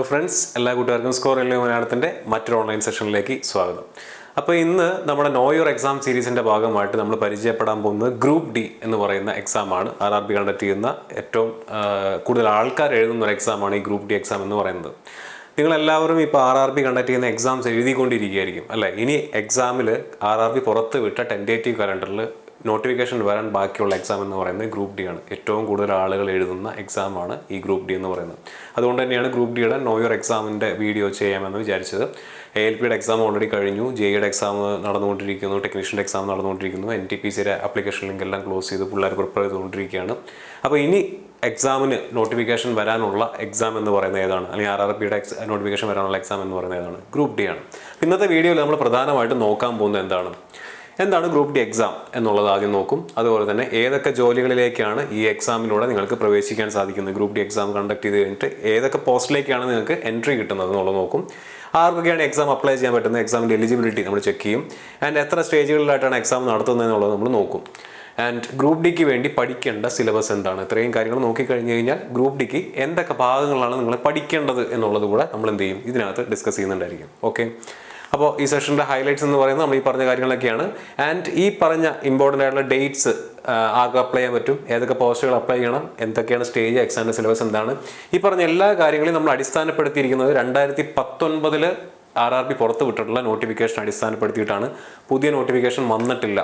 Hello friends, എല്ലാ കൂട്ടുകാർക്കും score എല്ലാം മലയാളത്തിൻ്റെ മറ്റൊരു ഓൺലൈൻ സെഷനിലേക്ക് സ്വാഗതം. അപ്പോൾ ഇന്ന് നമ്മുടെ നോ യുവർ എക്സാം സീരീസിൻ്റെ ഭാഗമായിട്ട് നമ്മൾ പരിചയപ്പെടാൻ പോകുന്നത് ഗ്രൂപ്പ് ഡി എന്ന് പറയുന്ന എക്സാമാണ്. RRB കണ്ടക്ട് ചെയ്യുന്ന ഏറ്റവും കൂടുതൽ ആൾക്കാർ എഴുതുന്ന ഒരു എക്സാമാണ് ഈ ഗ്രൂപ്പ് ഡി എക്സാം എന്ന് പറയുന്നത്. നിങ്ങളെല്ലാവരും ഇപ്പോൾ RRB കണ്ടക്ട് ചെയ്യുന്ന എക്സാംസ് എഴുതിക്കൊണ്ടിരിക്കുകയായിരിക്കും അല്ലേ? ഇനി എക്സാമിൽ RRB പുറത്ത് വിട്ട ടെൻറ്റേറ്റീവ് കലണ്ടറിൽ നോട്ടിഫിക്കേഷൻ വരാൻ ബാക്കിയുള്ള എക്സാം എന്ന് പറയുന്നത് ഗ്രൂപ്പ് ഡി ആണ്. ഏറ്റവും കൂടുതൽ ആളുകൾ എഴുതുന്ന എക്സാമാണ് ഈ ഗ്രൂപ്പ് ഡി എന്ന് പറയുന്നത്. അതുകൊണ്ട് തന്നെയാണ് ഗ്രൂപ്പ് ഡിയുടെ നോ യുവർ എക്സാമിൻ്റെ വീഡിയോ ചെയ്യാമെന്ന് വിചാരിച്ചത്. ALPയുടെ എക്സാം ഓൾറെഡി കഴിഞ്ഞു, JEയുടെ എക്സാം നടന്നുകൊണ്ടിരിക്കുന്നു, ടെക്നീഷ്യൻ്റെ എക്സാം നടന്നുകൊണ്ടിരിക്കുന്നു, NTPCയുടെ ആപ്ലിക്കേഷൻ ലിങ്ക് എല്ലാം ക്ലോസ് ചെയ്ത് പിള്ളേർ പ്രിപ്പയർ ചെയ്തുകൊണ്ടിരിക്കുകയാണ്. അപ്പോൾ ഇനി എക്സാമിന് നോട്ടിഫിക്കേഷൻ വരാനുള്ള എക്സാം എന്ന് പറയുന്നത് ഏതാണ്, അല്ലെങ്കിൽ RRBയുടെ നോട്ടിഫിക്കേഷൻ വരാനുള്ള എക്സാം എന്ന് പറയുന്നത് ഏതാണ്? ഗ്രൂപ്പ് ഡി ആണ്. ഇന്നത്തെ വീഡിയോയിൽ നമ്മൾ പ്രധാനമായിട്ടും നോക്കാൻ പോകുന്നത് എന്താണ് ഗ്രൂപ്പ് ഡി എക്സാം എന്നുള്ളത് ആദ്യം നോക്കും. അതുപോലെ തന്നെ ഏതൊക്കെ ജോലികളിലേക്കാണ് ഈ എക്സാമിലൂടെ നിങ്ങൾക്ക് പ്രവേശിക്കാൻ സാധിക്കുന്നത്, ഗ്രൂപ്പ് ഡി എക്സാം കണ്ടക്ട് ചെയ്ത് കഴിഞ്ഞിട്ട് ഏതൊക്കെ പോസ്റ്റിലേക്കാണ് നിങ്ങൾക്ക് എൻട്രി കിട്ടുന്നത് എന്നുള്ളത് നോക്കും. ആർക്കൊക്കെയാണ് എക്സാം അപ്ലൈ ചെയ്യാൻ പറ്റുന്നത്, എക്സാമിൻ്റെ എലിജിബിലിറ്റി നമ്മൾ ചെക്ക് ചെയ്യും. ആൻഡ് എത്ര സ്റ്റേജുകളിലായിട്ടാണ് എക്സാം നടത്തുന്നത് എന്നുള്ളത് നമ്മൾ നോക്കും. ആൻഡ് ഗ്രൂപ്പ് ഡിക്ക് വേണ്ടി പഠിക്കേണ്ട സിലബസ് എന്താണ്, ഇത്രയും കാര്യങ്ങൾ നോക്കിക്കഴിഞ്ഞ് കഴിഞ്ഞാൽ ഗ്രൂപ്പ് ഡിക്ക് എന്തൊക്കെ ഭാഗങ്ങളാണ് നിങ്ങൾ പഠിക്കേണ്ടത് എന്നുള്ളത് കൂടെ നമ്മൾ എന്ത് ചെയ്യും, ഇതിനകത്ത് ഡിസ്കസ് ചെയ്യുന്നുണ്ടായിരിക്കും. ഓക്കെ, അപ്പോൾ ഈ സെഷൻ്റെ ഹൈലൈറ്റ്സ് എന്ന് പറയുന്നത് നമ്മൾ ഈ പറഞ്ഞ കാര്യങ്ങളൊക്കെയാണ്. ആൻഡ് ഈ പറഞ്ഞ ഇമ്പോർട്ടൻ്റ് ആയിട്ടുള്ള ഡേറ്റ്സ് ആർക്ക് അപ്ലൈ ചെയ്യാൻ പറ്റും, ഏതൊക്കെ പോസ്റ്റുകൾ അപ്ലൈ ചെയ്യണം, എന്തൊക്കെയാണ് സ്റ്റേജ്, എക്സാമിൻ്റെ സിലബസ് എന്താണ്, ഈ പറഞ്ഞ എല്ലാ കാര്യങ്ങളെയും നമ്മൾ അടിസ്ഥാനപ്പെടുത്തിയിരിക്കുന്നത് 2019 RRB പുറത്ത് വിട്ടിട്ടുള്ള നോട്ടിഫിക്കേഷൻ അടിസ്ഥാനപ്പെടുത്തിയിട്ടാണ്. പുതിയ നോട്ടിഫിക്കേഷൻ വന്നിട്ടില്ല.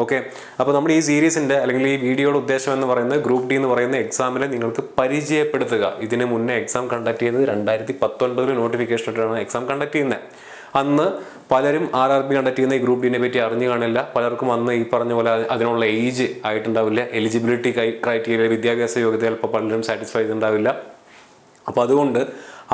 ഓക്കെ, അപ്പോൾ നമ്മൾ ഈ സീരീസിൻ്റെ അല്ലെങ്കിൽ ഈ വീഡിയോയുടെ ഉദ്ദേശം എന്ന് പറയുന്നത് ഗ്രൂപ്പ് ഡി എന്ന് പറയുന്ന എക്സാമിനെ നിങ്ങൾക്ക് പരിചയപ്പെടുത്തുക. ഇതിന് മുന്നേ എക്സാം കണ്ടക്ട് ചെയ്തത് 2019 നോട്ടിഫിക്കേഷൻ ഇട്ടാണ് എക്സാം കണ്ടക്ട് ചെയ്യുന്നത്. അന്ന് പലരും RRB കണ്ടക്ട് ചെയ്യുന്ന ഈ ഗ്രൂപ്പ് ഡിനെ പറ്റി അറിഞ്ഞു കാണില്ല. പലർക്കും അന്ന് ഈ പറഞ്ഞ പോലെ അതിനുള്ള ഏജ് ആയിട്ടുണ്ടാവില്ല, എലിജിബിലിറ്റി ക്രൈറ്റീരിയ, വിദ്യാഭ്യാസ യോഗ്യത ചിലപ്പോൾ പലരും സാറ്റിസ്ഫൈ ചെയ്തിട്ടുണ്ടാവില്ല. അപ്പോൾ അതുകൊണ്ട്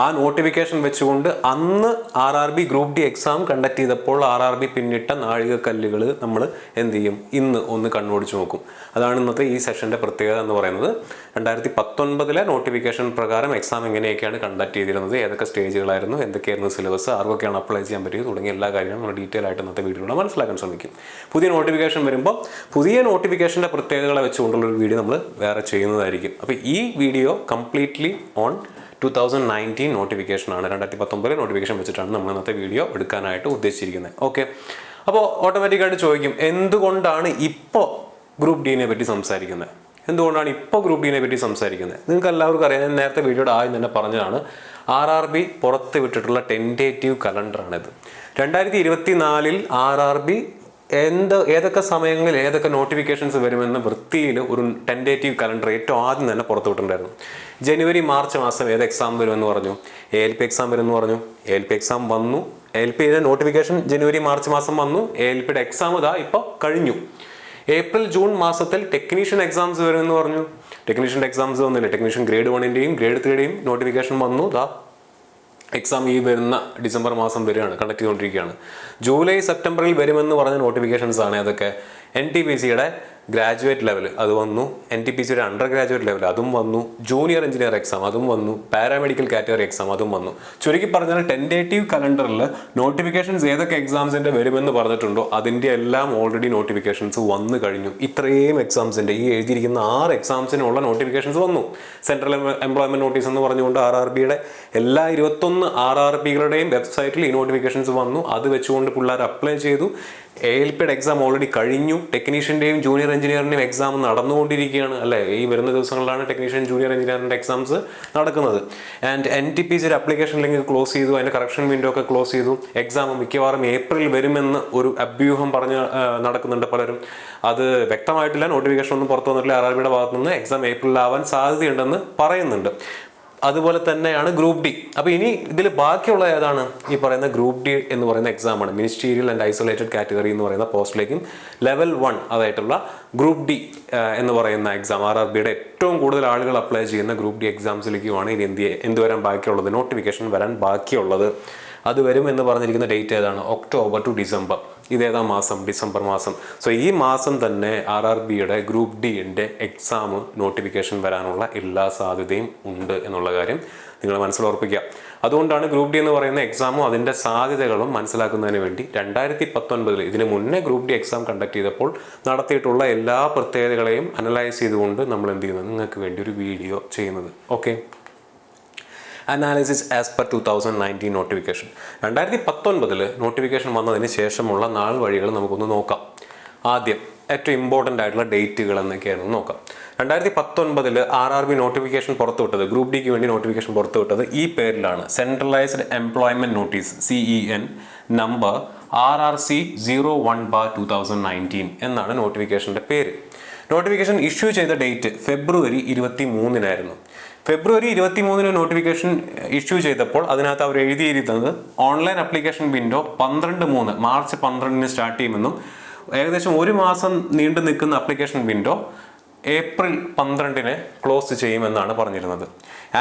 ആ നോട്ടിഫിക്കേഷൻ വെച്ചുകൊണ്ട് അന്ന് RRB group D exam conduct ചെയ്തപ്പോൾ RRB പിന്നിട്ട നാഴികക്കല്ലുകൾ നമ്മൾ എന്ത് ചെയ്യും, ഇന്ന് ഒന്ന് കണ്ണോടിച്ച് നോക്കും. അതാണ് ഇന്നത്തെ ഈ സെഷൻ്റെ പ്രത്യേകത എന്ന് പറയുന്നത്. 2019 നോട്ടിഫിക്കേഷൻ പ്രകാരം എക്സാം എങ്ങനെയൊക്കെയാണ് കണ്ടക്ട് ചെയ്തിരുന്നത്, ഏതൊക്കെ സ്റ്റേജുകളായിരുന്നു, എന്തൊക്കെയായിരുന്നു സിലബസ്, ആർക്കൊക്കെയാണ് അപ്ലൈ ചെയ്യാൻ പറ്റിയത് തുടങ്ങിയ എല്ലാ കാര്യങ്ങളും നമ്മൾ ഡീറ്റെയിൽ ആയിട്ട് ഇന്നത്തെ വീഡിയോയിൽ മനസ്സിലാക്കാൻ ശ്രമിക്കും. പുതിയ നോട്ടിഫിക്കേഷൻ വരുമ്പോൾ പുതിയ നോട്ടിഫിക്കേഷൻ്റെ പ്രത്യേകതകളെ വെച്ചുകൊണ്ടുള്ളൊരു വീഡിയോ നമ്മൾ വേറെ ചെയ്യുന്നതായിരിക്കും. അപ്പോൾ ഈ വീഡിയോ കംപ്ലീറ്റ്ലി ഓൺ 2019 നോട്ടിഫിക്കേഷനാണ്. 2019 നോട്ടിഫിക്കേഷൻ വെച്ചിട്ടാണ് നമ്മൾ ഇന്നത്തെ വീഡിയോ എടുക്കാനായിട്ട് ഉദ്ദേശിച്ചിരിക്കുന്നത്. ഓക്കെ, അപ്പോൾ ഓട്ടോമാറ്റിക്കായിട്ട് ചോദിക്കും, എന്തുകൊണ്ടാണ് ഇപ്പോൾ ഗ്രൂപ്പ് ഡിനെ പറ്റി സംസാരിക്കുന്നത്, എന്തുകൊണ്ടാണ് ഇപ്പോൾ ഗ്രൂപ്പ് ഡിനെ പറ്റി സംസാരിക്കുന്നത്? നിങ്ങൾക്ക് എല്ലാവർക്കും അറിയാം, ഞാൻ നേരത്തെ വീഡിയോയുടെ ആദ്യം തന്നെ പറഞ്ഞതാണ്, RRB പുറത്ത് വിട്ടിട്ടുള്ള ടെൻറ്റേറ്റീവ് കലണ്ടറാണിത്. 2024 RRB ഏതൊക്കെ സമയങ്ങളിൽ ഏതൊക്കെ നോട്ടിഫിക്കേഷൻസ് വരുമെന്ന് വൃത്തിയിൽ ഒരു ടെൻറ്റേറ്റീവ് കലണ്ടർ ഏറ്റവും ആദ്യം തന്നെ പുറത്തു വിട്ടിട്ടുണ്ടായിരുന്നു. ജനുവരി മാർച്ച് മാസം ഏത് എക്സാം വരുമെന്ന് പറഞ്ഞു, ALP എക്സാം വരുമെന്ന് പറഞ്ഞു. ALP എക്സാം വന്നു, ALPയുടെ നോട്ടിഫിക്കേഷൻ ജനുവരി മാർച്ച് മാസം വന്നു. ALPയുടെ എക്സാം ഇതാ ഇപ്പോൾ കഴിഞ്ഞു. ഏപ്രിൽ ജൂൺ മാസത്തിൽ ടെക്നീഷ്യൻ എക്സാംസ് വരുമെന്ന് പറഞ്ഞു. ടെക്നീഷ്യൻ്റെ എക്സാംസ് വന്നില്ല. ടെക്നീഷ്യൻ ഗ്രേഡ് 1-ൻ്റെയും ഗ്രേഡ് 3-യുടെയും നോട്ടിഫിക്കേഷൻ വന്നു. എക്സാം ഈ വരുന്ന ഡിസംബർ മാസം വരികയാണ്, കണ്ടക്ട് ചെയ്തുകൊണ്ടിരിക്കുകയാണ്. ജൂലൈ സെപ്റ്റംബറിൽ വരുമെന്ന് പറഞ്ഞ നോട്ടിഫിക്കേഷൻസ് ആണ് അതൊക്കെ. NTPCയുടെ ഗ്രാജുവേറ്റ് ലെവൽ അത് വന്നു, NTPCയുടെ അണ്ടർ ഗ്രാജുവേറ്റ് ലെവൽ അതും വന്നു, ജൂനിയർ എഞ്ചിനീയർ എക്സാം അതും വന്നു, പാരാമെഡിക്കൽ കാറ്റഗറി എക്സാം അതും വന്നു. ചുരുക്കി പറഞ്ഞാൽ ടെൻറ്റേറ്റീവ് കലണ്ടറിൽ നോട്ടിഫിക്കേഷൻസ് ഏതൊക്കെ എക്സാംസിൻ്റെ വരുമെന്ന് പറഞ്ഞിട്ടുണ്ടോ അതിൻ്റെ എല്ലാം ഓൾറെഡി നോട്ടിഫിക്കേഷൻസ് വന്നു കഴിഞ്ഞു. ഇത്രയും എക്സാംസിൻ്റെ ഈ എഴുതിയിരിക്കുന്ന 6 എക്സാംസിനുള്ള നോട്ടിഫിക്കേഷൻസ് വന്നു. സെൻട്രൽ എംപ്ലോയ്മെൻറ്റ് നോട്ടീസ് എന്ന് പറഞ്ഞുകൊണ്ട് RRBയുടെ എല്ലാ 21 RRBകളുടെയും വെബ്സൈറ്റിൽ ഈ നോട്ടിഫിക്കേഷൻസ് വന്നു. അത് വെച്ചുകൊണ്ട് പിള്ളേർ അപ്ലൈ ചെയ്തു. ALPയുടെ എക്സാം ഓൾറെഡി കഴിഞ്ഞു. ടെക്നീഷ്യൻ്റെയും ജൂനിയർ എഞ്ചിനീയറിൻ്റെയും എക്സാം നടന്നുകൊണ്ടിരിക്കുകയാണ് അല്ലേ? ഈ വരുന്ന ദിവസങ്ങളിലാണ് ടെക്നീഷ്യൻ ജൂനിയർ എഞ്ചിനീയറിൻ്റെ എക്സാംസ് നടക്കുന്നത്. ആൻഡ് NTPCയുടെ ആപ്ലിക്കേഷൻ ലിങ്ക് ക്ലോസ് ചെയ്തു, അതിൻ്റെ കറക്ഷൻ വിൻഡോ ഒക്കെ ക്ലോസ് ചെയ്തു. എക്സാം മിക്കവാറും ഏപ്രിൽ വരുമെന്ന് ഒരു അഭ്യൂഹം പറഞ്ഞ് നടക്കുന്നുണ്ട് പലരും. അത് വ്യക്തമായിട്ടില്ല, നോട്ടിഫിക്കേഷൻ ഒന്നും പുറത്തു വന്നിട്ടില്ല. RRBയുടെ ഭാഗത്തു നിന്ന് എക്സാം ഏപ്രിലാവാൻ സാധ്യതയുണ്ടെന്ന് പറയുന്നുണ്ട്. അതുപോലെ തന്നെയാണ് ഗ്രൂപ്പ് ഡി. അപ്പോൾ ഇനി ഇതിൽ ബാക്കിയുള്ള ഏതാണ്, ഈ പറയുന്ന ഗ്രൂപ്പ് ഡി എന്ന് പറയുന്ന എക്സാമാണ്. മിനിസ്റ്റീരിയൽ ആൻഡ് ഐസൊലേറ്റഡ് കാറ്റഗറി എന്ന് പറയുന്ന പോസ്റ്റിലേക്കും ലെവൽ 1 അതായിട്ടുള്ള ഗ്രൂപ്പ് ഡി എന്ന് പറയുന്ന എക്സാം, RRBയുടെ ഏറ്റവും കൂടുതൽ ആളുകൾ അപ്ലൈ ചെയ്യുന്ന ഗ്രൂപ്പ് ഡി എക്സാംസിലേക്കുമാണ് ഇനി എന്ത് വരാൻ ബാക്കിയുള്ളത്, നോട്ടിഫിക്കേഷൻ വരാൻ ബാക്കിയുള്ളത്. അത് വരും എന്ന് പറഞ്ഞിരിക്കുന്ന ഡേറ്റ് ഏതാണ്, ഒക്ടോബർ ടു ഡിസംബർ. ഇതേതാ മാസം, ഡിസംബർ മാസം. സോ ഈ മാസം തന്നെ RRBയുടെ ഗ്രൂപ്പ് ഡിൻ്റെ എക്സാം നോട്ടിഫിക്കേഷൻ വരാനുള്ള എല്ലാ സാധ്യതയും ഉണ്ട് എന്നുള്ള കാര്യം നിങ്ങൾ മനസ്സിലുറപ്പിക്കുക. അതുകൊണ്ടാണ് ഗ്രൂപ്പ് ഡി എന്ന് പറയുന്ന എക്സാമും അതിൻ്റെ സാധ്യതകളും മനസ്സിലാക്കുന്നതിന് വേണ്ടി 2019 ഇതിന് മുന്നേ ഗ്രൂപ്പ് ഡി എക്സാം കണ്ടക്ട് ചെയ്തപ്പോൾ നടത്തിയിട്ടുള്ള എല്ലാ പ്രത്യേകതകളെയും അനലൈസ് ചെയ്തുകൊണ്ട് നമ്മൾ എന്ത് ചെയ്യുന്നത്, നിങ്ങൾക്ക് വേണ്ടി ഒരു വീഡിയോ ചെയ്യുന്നത്. Okay, analysis as per 2019 notification. 2019 notification വന്നതിന് ശേഷമുള്ള നാൾ വഴികൾ നമുക്കൊന്ന് നോക്കാം. ആദ്യം ഏറ്റവും ഇമ്പോർട്ടൻ്റ് ആയിട്ടുള്ള ഡേറ്റുകൾ എന്നൊക്കെയായിരുന്നു നോക്കാം. 2019 RRB നോട്ടിഫിക്കേഷൻ പുറത്തുവിട്ടത്, ഗ്രൂപ്പ് ഡിക്ക് വേണ്ടി നോട്ടിഫിക്കേഷൻ പുറത്തുവിട്ടത് ഈ പേരിലാണ്: centralised employment notice CEN number RRC 01/2019 എന്നാണ് നോട്ടിഫിക്കേഷൻ്റെ പേര്. നോട്ടിഫിക്കേഷൻ ഇഷ്യൂ ചെയ്ത ഡേറ്റ് ഫെബ്രുവരി 23 ഫെബ്രുവരി 23 നോട്ടിഫിക്കേഷൻ ഇഷ്യൂ ചെയ്തപ്പോൾ അതിനകത്ത് അവർ എഴുതിയിരിക്കുന്നത് online application window March 12 start ചെയ്യുമെന്നും ഏകദേശം ഒരു മാസം നീണ്ടു നിൽക്കുന്ന ആപ്ലിക്കേഷൻ വിൻഡോ ഏപ്രിൽ 12 ക്ലോസ് ചെയ്യുമെന്നാണ് പറഞ്ഞിരുന്നത്.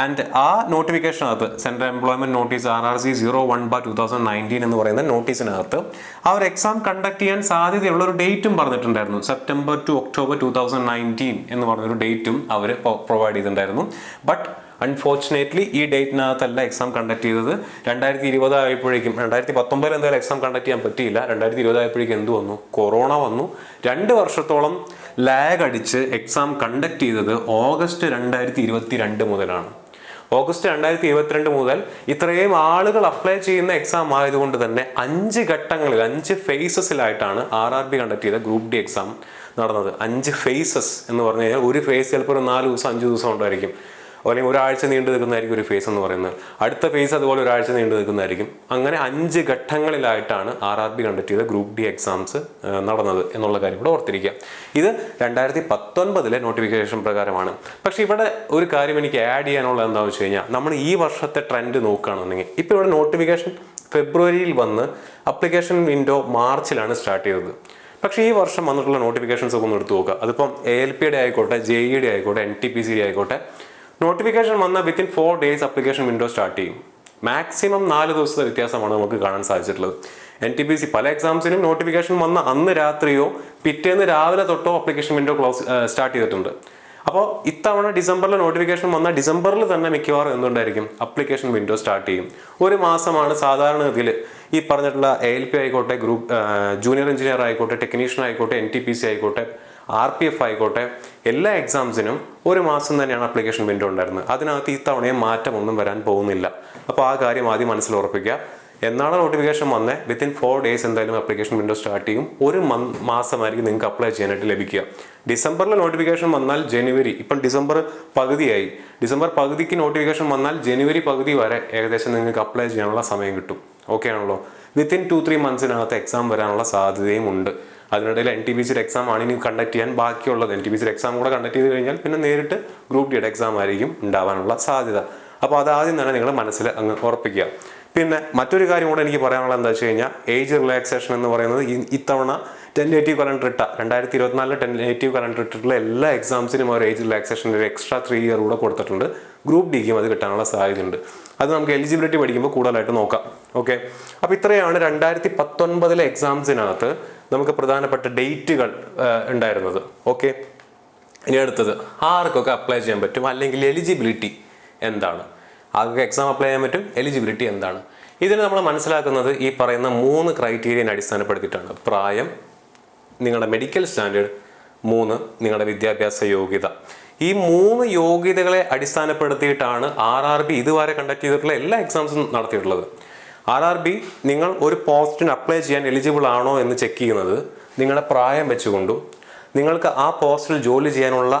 ആൻഡ് ആ നോട്ടിഫിക്കേഷനകത്ത് സെൻട്രൽ എംപ്ലോയ്മെന്റ് നോട്ടീസ് RRC 01/2019 എന്ന് പറയുന്ന നോട്ടീസിനകത്ത് ആ ഒരു എക്സാം കണ്ടക്ട് ചെയ്യാൻ സാധ്യതയുള്ള ഒരു ഡേറ്റും പറഞ്ഞിട്ടുണ്ടായിരുന്നു. സെപ്റ്റംബർ ടു ഒക്ടോബർ 2019 എന്ന് പറഞ്ഞൊരു ഡേറ്റും അവർ പ്രൊവൈഡ് ചെയ്തിട്ടുണ്ടായിരുന്നു. ബട്ട് അൺഫോർച്ചുനേറ്റ്ലി ഈ ഡേറ്റിനകത്തല്ല എക്സാം കണ്ടക്ട് ചെയ്തത്. 2020 ആയപ്പോഴേക്കും, 2019 എന്തായാലും എക്സാം കണ്ടക്ട് ചെയ്യാൻ പറ്റിയില്ല. 2020 ആയപ്പോഴേക്കും എന്ത് വന്നു? കൊറോണ വന്നു. 2 വർഷത്തോളം ലാഗ് അടിച്ച് എക്സാം കണ്ടക്ട് ചെയ്തത് ഓഗസ്റ്റ് 2022 മുതലാണ്. ഓഗസ്റ്റ് 2022 മുതൽ ഇത്രയും ആളുകൾ അപ്ലൈ ചെയ്യുന്ന എക്സാം ആയതുകൊണ്ട് തന്നെ 5 ഘട്ടങ്ങളിൽ 5 ഫേസസിലായിട്ടാണ് RRB കണ്ടക്ട് ചെയ്ത ഗ്രൂപ്പ് ഡി എക്സാം നടന്നത്. 5 ഫേസസ് എന്ന് പറഞ്ഞു കഴിഞ്ഞാൽ ഒരു ഫേസ് ചിലപ്പോൾ ഒരു 4 ദിവസം 5 ദിവസം ഉണ്ടായിരിക്കും, അല്ലെങ്കിൽ ഒരാഴ്ച നീണ്ടു നിൽക്കുന്നതായിരിക്കും ഒരു ഫേസ് എന്ന് പറയുന്നത്. അടുത്ത ഫേസ് അതുപോലെ ഒരാഴ്ച നീണ്ടു നിൽക്കുന്നതായിരിക്കും. അങ്ങനെ 5 ഘട്ടങ്ങളിലായിട്ടാണ് RRB കണ്ടക്ട് ചെയ്ത ഗ്രൂപ്പ് ഡി എക്സാംസ് നടന്നത് എന്നുള്ള കാര്യം കൂടെ ഓർത്തിരിക്കുക. ഇത് 2019 നോട്ടിഫിക്കേഷൻ പ്രകാരമാണ്. പക്ഷെ ഇവിടെ ഒരു കാര്യം എനിക്ക് ആഡ് ചെയ്യാനുള്ളത് എന്താണെന്ന് വെച്ച് കഴിഞ്ഞാൽ, നമ്മൾ ഈ വർഷത്തെ ട്രെൻഡ് നോക്കുകയാണെന്നുണ്ടെങ്കിൽ ഇപ്പോൾ ഇവിടെ നോട്ടിഫിക്കേഷൻ ഫെബ്രുവരിയിൽ വന്ന് അപ്ലിക്കേഷൻ വിൻഡോ മാർച്ചിലാണ് സ്റ്റാർട്ട് ചെയ്തത്. പക്ഷേ ഈ വർഷം വന്നിട്ടുള്ള നോട്ടിഫിക്കേഷൻസ് ഒക്കെ ഒന്ന് എടുത്തു നോക്കുക. അതിപ്പം ALPയുടെ ആയിക്കോട്ടെ, JED ആയിക്കോട്ടെ, NTPC ആയിക്കോട്ടെ, നോട്ടിഫിക്കേഷൻ വന്ന within 4 days application window start ചെയ്യും. മാക്സിമം 4 ദിവസത്തെ വ്യത്യാസമാണ് നമുക്ക് കാണാൻ സാധിച്ചിട്ടുള്ളത്. NTPC പല എക്സാംസിനും നോട്ടിഫിക്കേഷൻ വന്ന അന്ന് രാത്രിയോ പിറ്റേന്ന് രാവിലെ തൊട്ടോ അപ്ലിക്കേഷൻ വിൻഡോ സ്റ്റാർട്ട് ചെയ്തിട്ടുണ്ട്. അപ്പോൾ ഇത്തവണ ഡിസംബറിൽ നോട്ടിഫിക്കേഷൻ വന്ന ഡിസംബറിൽ തന്നെ മിക്കവാറും എന്തുണ്ടായിരിക്കും? അപ്ലിക്കേഷൻ വിൻഡോ സ്റ്റാർട്ട് ചെയ്യും. ഒരു മാസമാണ് സാധാരണഗതിയിൽ ഈ പറഞ്ഞിട്ടുള്ള ALP ആയിക്കോട്ടെ, ഗ്രൂപ്പ് ജൂനിയർ എഞ്ചിനീയർ ആയിക്കോട്ടെ, ടെക്നീഷ്യൻ ആയിക്കോട്ടെ, NTPC ആയിക്കോട്ടെ, RPF ആയിക്കോട്ടെ, എല്ലാ എക്സാംസിനും ഒരു മാസം തന്നെയാണ് അപ്ലിക്കേഷൻ വിൻഡോ ഉണ്ടായിരുന്നത്. അതിനകത്ത് ഇത്തവണയും മാറ്റമൊന്നും വരാൻ പോകുന്നില്ല. അപ്പോൾ ആ കാര്യം ആദ്യം മനസ്സിൽ ഉറപ്പിക്കുക. എന്നാണ് നോട്ടിഫിക്കേഷൻ വന്നത്, വിത്തിൻ 4 days എന്തായാലും അപ്ലിക്കേഷൻ വിൻഡോ സ്റ്റാർട്ട് ചെയ്യും. ഒരു മാസമായിരിക്കും നിങ്ങൾക്ക് അപ്ലൈ ചെയ്യാനായിട്ട് ലഭിക്കുക. ഡിസംബറിൽ നോട്ടിഫിക്കേഷൻ വന്നാൽ ജനുവരി, ഇപ്പം ഡിസംബർ പകുതിയായി, ഡിസംബർ പകുതിക്ക് നോട്ടിഫിക്കേഷൻ വന്നാൽ ജനുവരി പകുതി വരെ ഏകദേശം നിങ്ങൾക്ക് അപ്ലൈ ചെയ്യാനുള്ള സമയം കിട്ടും. ഓക്കെ ആണല്ലോ? വിത്തിൻ 2-3 monthsനകത്ത് എക്സാം വരാനുള്ള സാധ്യതയും ഉണ്ട്. അതിനിടയിൽ NTPCയുടെ എക്സാം ആണ് ഇനി കണ്ടക്ട് ചെയ്യാൻ ബാക്കിയുള്ളത്. NTPCയുടെ എക്സാം കൂടെ കണ്ടക്ട് ചെയ്ത് കഴിഞ്ഞാൽ പിന്നെ നേരിട്ട് ഗ്രൂപ്പ് ഡിയുടെ എക്സാം ആയിരിക്കും ഉണ്ടാവാനുള്ള സാധ്യത. അപ്പോൾ അതാദ്യം തന്നെ നിങ്ങൾ മനസ്സിൽ അങ്ങ് ഉറപ്പിക്കുക. പിന്നെ മറ്റൊരു കാര്യം കൂടെ എനിക്ക് പറയാനുള്ളത് എന്താ വെച്ച് കഴിഞ്ഞാൽ, ഏജ് റിലാക്സേഷൻ എന്ന് പറയുന്നത് ഇത്തവണ ടെൻറ്റേറ്റീവ് കലണ്ടർ ഇട്ട 2024 ടെൻറ്റേറ്റീവ് കലണ്ടർ ഇട്ടിട്ടുള്ള എല്ലാ എക്സാംസിനും ഒരു ഏജ് റിലാക്സേഷൻ്റെ ഒരു എക്സ്ട്രാ 3 year കൂടെ കൊടുത്തിട്ടുണ്ട്. ഗ്രൂപ്പ് ഡിക്കും അത് കിട്ടാനുള്ള സാധ്യതയുണ്ട്. അത് നമുക്ക് എലിജിബിലിറ്റി പഠിക്കുമ്പോൾ കൂടുതലായിട്ട് നോക്കാം. ഓക്കെ, അപ്പോൾ ഇത്രയാണ് 2019 എക്സാംസിനകത്ത് നമുക്ക് പ്രധാനപ്പെട്ട ഡേറ്റുകൾ ഉണ്ടായിരുന്നത്. ഓക്കെ, ഇനി അടുത്തത് ആർക്കൊക്കെ അപ്ലൈ ചെയ്യാൻ പറ്റും, അല്ലെങ്കിൽ എലിജിബിലിറ്റി എന്താണ്? ആർക്കൊക്കെ എക്സാം അപ്ലൈ ചെയ്യാൻ പറ്റും, എലിജിബിലിറ്റി എന്താണ്? ഇതിന് നമ്മൾ മനസ്സിലാക്കുന്നത് ഈ പറയുന്ന 3 ക്രൈറ്റീരിയനെ അടിസ്ഥാനപ്പെടുത്തിയിട്ടാണ്. പ്രായം, നിങ്ങളുടെ മെഡിക്കൽ സ്റ്റാൻഡേർഡ്, 3 നിങ്ങളുടെ വിദ്യാഭ്യാസ യോഗ്യത. ഈ 3 യോഗ്യതകളെ അടിസ്ഥാനപ്പെടുത്തിയിട്ടാണ് RRB ഇതുവരെ കണ്ടക്ട് ചെയ്തിട്ടുള്ള എല്ലാ എക്സാംസും നടത്തിയിട്ടുള്ളത്. RRB നിങ്ങൾ ഒരു പോസ്റ്റിന് അപ്ലൈ ചെയ്യാൻ എലിജിബിൾ ആണോ എന്ന് ചെക്ക് ചെയ്യുന്നത് നിങ്ങളുടെ പ്രായം വെച്ചുകൊണ്ടും, നിങ്ങൾക്ക് ആ പോസ്റ്റിൽ ജോലി ചെയ്യാനുള്ള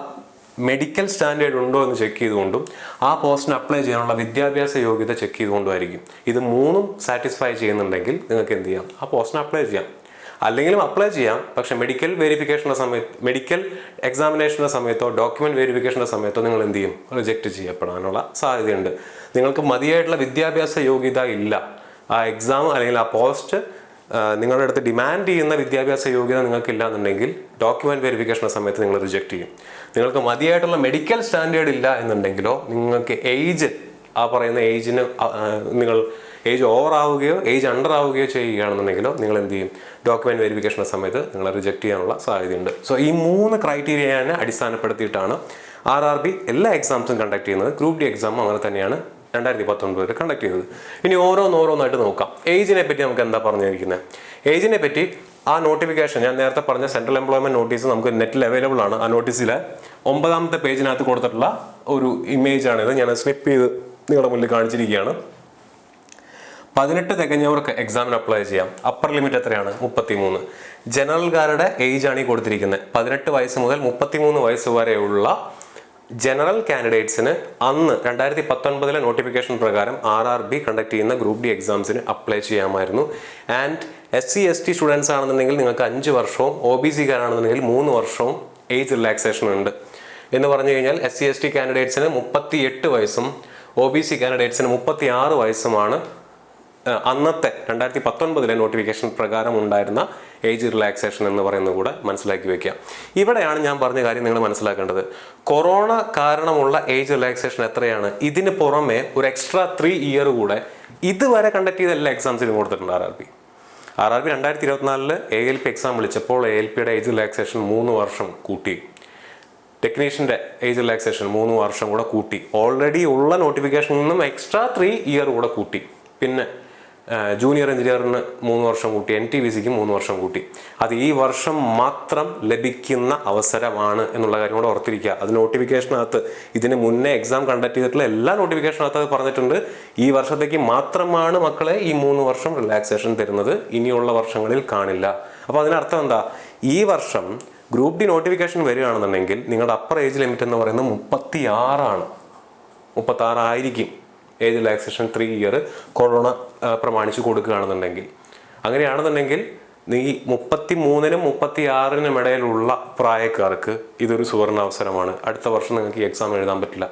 മെഡിക്കൽ സ്റ്റാൻഡേർഡ് ഉണ്ടോ എന്ന് ചെക്ക് ചെയ്തുകൊണ്ടും, ആ പോസ്റ്റിന് അപ്ലൈ ചെയ്യാനുള്ള വിദ്യാഭ്യാസ യോഗ്യത ചെക്ക് ചെയ്തുകൊണ്ടുമായിരിക്കും. ഇത് 3ഉം സാറ്റിസ്ഫൈ ചെയ്യുന്നുണ്ടെങ്കിൽ നിങ്ങൾക്ക് എന്ത് ചെയ്യാം? ആ പോസ്റ്റിന് അപ്ലൈ ചെയ്യാം. അല്ലെങ്കിലും അപ്ലൈ ചെയ്യാം, പക്ഷെ മെഡിക്കൽ വെരിഫിക്കേഷൻ്റെ സമയത്ത്, മെഡിക്കൽ എക്സാമിനേഷൻ്റെ സമയത്തോ ഡോക്യുമെന്റ് വെരിഫിക്കേഷൻ്റെ സമയത്തോ നിങ്ങൾ എന്ത് ചെയ്യും? റിജക്റ്റ് ചെയ്യപ്പെടാനുള്ള സാധ്യതയുണ്ട്. നിങ്ങൾക്ക് മതിയായിട്ടുള്ള വിദ്യാഭ്യാസ യോഗ്യത ഇല്ല, ആ എക്സാം അല്ലെങ്കിൽ ആ പോസ്റ്റ് നിങ്ങളുടെ അടുത്ത് ഡിമാൻഡ് ചെയ്യുന്ന വിദ്യാഭ്യാസ യോഗ്യത നിങ്ങൾക്കില്ല എന്നുണ്ടെങ്കിൽ ഡോക്യുമെന്റ് വെരിഫിക്കേഷൻ്റെ സമയത്ത് നിങ്ങൾ റിജക്റ്റ് ചെയ്യും. നിങ്ങൾക്ക് മതിയായിട്ടുള്ള മെഡിക്കൽ സ്റ്റാൻഡേർഡ് ഇല്ല എന്നുണ്ടെങ്കിലോ, നിങ്ങൾക്ക് ഏജ്, ആ പറയുന്ന ഏജിന് നിങ്ങൾ ഏജ് ഓവർ ആവുകയോ ഏജ് അണ്ടർ ആവുകയോ ചെയ്യുകയാണെന്നുണ്ടെങ്കിലോ നിങ്ങൾ എന്ത് ചെയ്യും? ഡോക്യുമെന്റ് വെരിഫിക്കേഷൻ്റെ സമയത്ത് നിങ്ങൾ റിജക്റ്റ് ചെയ്യാനുള്ള സാധ്യതയുണ്ട്. സോ ഈ 3 ക്രൈറ്റീരിയനെ അടിസ്ഥാനപ്പെടുത്തിയിട്ടാണ് RRB എല്ലാ എക്സാംസും കണ്ടക്ട് ചെയ്യുന്നത്. ഗ്രൂപ്പ് ഡി എക്സാം അങ്ങനെ തന്നെയാണ് 2019 കണ്ടക്ട് ചെയ്തത്. ഇനി ഓരോന്നായിട്ട് നോക്കാം. ഏജിനെ പറ്റി നമുക്ക് എന്താ പറഞ്ഞിരിക്കുന്നത്? ഏജിനെ പറ്റി ആ നോട്ടിഫിക്കേഷൻ ഞാൻ നേരത്തെ പറഞ്ഞ സെൻട്രൽ എംപ്ലോയ്മെന്റ് നോട്ടീസ് നമുക്ക് നെറ്റിൽ അവൈലബിൾ ആണ്. ആ നോട്ടീസിലെ 9ാമത്തെ പേജിനകത്ത് കൊടുത്തിട്ടുള്ള ഒരു ഇമേജ് ആണിത്. ഞാൻ സ്നിപ്പ് ചെയ്ത് നിങ്ങളുടെ മുന്നിൽ കാണിച്ചിരിക്കുകയാണ്. 18 തികഞ്ഞവർക്ക് എക്സാമിന് അപ്ലൈ ചെയ്യാം. അപ്പർ ലിമിറ്റ് എത്രയാണ്? 33. ജനറൽകാരുടെ ഏജ് ആണ് ഈ കൊടുത്തിരിക്കുന്നത്. 18 വയസ്സ് മുതൽ 33 വയസ്സ് വരെയുള്ള ജനറൽ കാൻഡിഡേറ്റ്സിന് അന്ന് 2019 നോട്ടിഫിക്കേഷൻ പ്രകാരം RRB കണ്ടക്ട് ചെയ്യുന്ന ഗ്രൂപ്പ് ഡി എക്സാംസിന് അപ്ലൈ ചെയ്യാമായിരുന്നു. ആൻഡ് SC/ST സ്റ്റുഡൻസ് ആണെന്നുണ്ടെങ്കിൽ നിങ്ങൾക്ക് 5 വർഷവും OBC-കാരാണെന്നുണ്ടെങ്കിൽ 3 വർഷവും ഏജ് റിലാക്സേഷൻ ഉണ്ട്. എന്ന് പറഞ്ഞു കഴിഞ്ഞാൽ SC/ST കാൻഡിഡേറ്റ്സിന് 38 വയസ്സും OBC കാൻഡിഡേറ്റ്സിന് 36 വയസ്സുമാണ് അന്നത്തെ 2019 നോട്ടിഫിക്കേഷൻ പ്രകാരം ഉണ്ടായിരുന്ന ഏജ് റിലാക്സേഷൻ എന്ന് പറയുന്നത് കൂടെ മനസ്സിലാക്കി വെക്കുക. ഇവിടെയാണ് ഞാൻ പറഞ്ഞ കാര്യം നിങ്ങൾ മനസ്സിലാക്കേണ്ടത്. കൊറോണ കാരണമുള്ള ഏജ് റിലാക്സേഷൻ എത്രയാണ്? ഇതിന് പുറമെ ഒരു എക്സ്ട്രാ 3 ഇയർ കൂടെ ഇതുവരെ കണ്ടക്ട് ചെയ്ത എല്ലാ എക്സാംസിനും കൊടുത്തിട്ടുണ്ട് RRB. 2024 ALP എക്സാം വിളിച്ചപ്പോൾ ALPയുടെ ഏജ് റിലാക്സേഷൻ 3 വർഷം കൂട്ടി. ടെക്നീഷ്യൻ്റെ ഏജ് റിലാക്സേഷൻ 3 വർഷം കൂടെ കൂട്ടി. ഓൾറെഡി ഉള്ള നോട്ടിഫിക്കേഷനിൽ നിന്നും എക്സ്ട്രാ 3 ഇയർ കൂടെ കൂട്ടി. പിന്നെ ജൂനിയർ എഞ്ചിനീയറിന് 3 വർഷം കൂട്ടി, NTPCക്ക് 3 വർഷം കൂട്ടി. അത് ഈ വർഷം മാത്രം ലഭിക്കുന്ന അവസരമാണ് എന്നുള്ള കാര്യം കൂടെ ഓർത്തിരിക്കുക. അത് നോട്ടിഫിക്കേഷനകത്ത് ഇതിന് മുന്നേ എക്സാം കണ്ടക്ട് ചെയ്തിട്ടുള്ള എല്ലാ നോട്ടിഫിക്കേഷനകത്ത് അത് പറഞ്ഞിട്ടുണ്ട്. ഈ വർഷത്തേക്ക് മാത്രമാണ് മക്കളെ ഈ 3 വർഷം റിലാക്സേഷൻ തരുന്നത്, ഇനിയുള്ള വർഷങ്ങളിൽ കാണില്ല. അപ്പോൾ അതിനർത്ഥം എന്താ? ഈ വർഷം ഗ്രൂപ്പ് ഡി നോട്ടിഫിക്കേഷൻ വരികയാണെന്നുണ്ടെങ്കിൽ നിങ്ങളുടെ അപ്പർ ഏജ് ലിമിറ്റ് എന്ന് പറയുന്നത് 36 ആണ്. 36 ആയിരിക്കും ഏജ് റിലാക്സേഷൻ 3 ഇയർ കൊറോണ പ്രമാണിച്ച് കൊടുക്കുകയാണെന്നുണ്ടെങ്കിൽ. അങ്ങനെയാണെന്നുണ്ടെങ്കിൽ നീ 33-നും 36-നും ഇടയിലുള്ള പ്രായക്കാർക്ക് ഇതൊരു സുവർണ അവസരമാണ്. അടുത്ത വർഷം നിങ്ങൾക്ക് ഈ എക്സാം എഴുതാൻ പറ്റില്ല.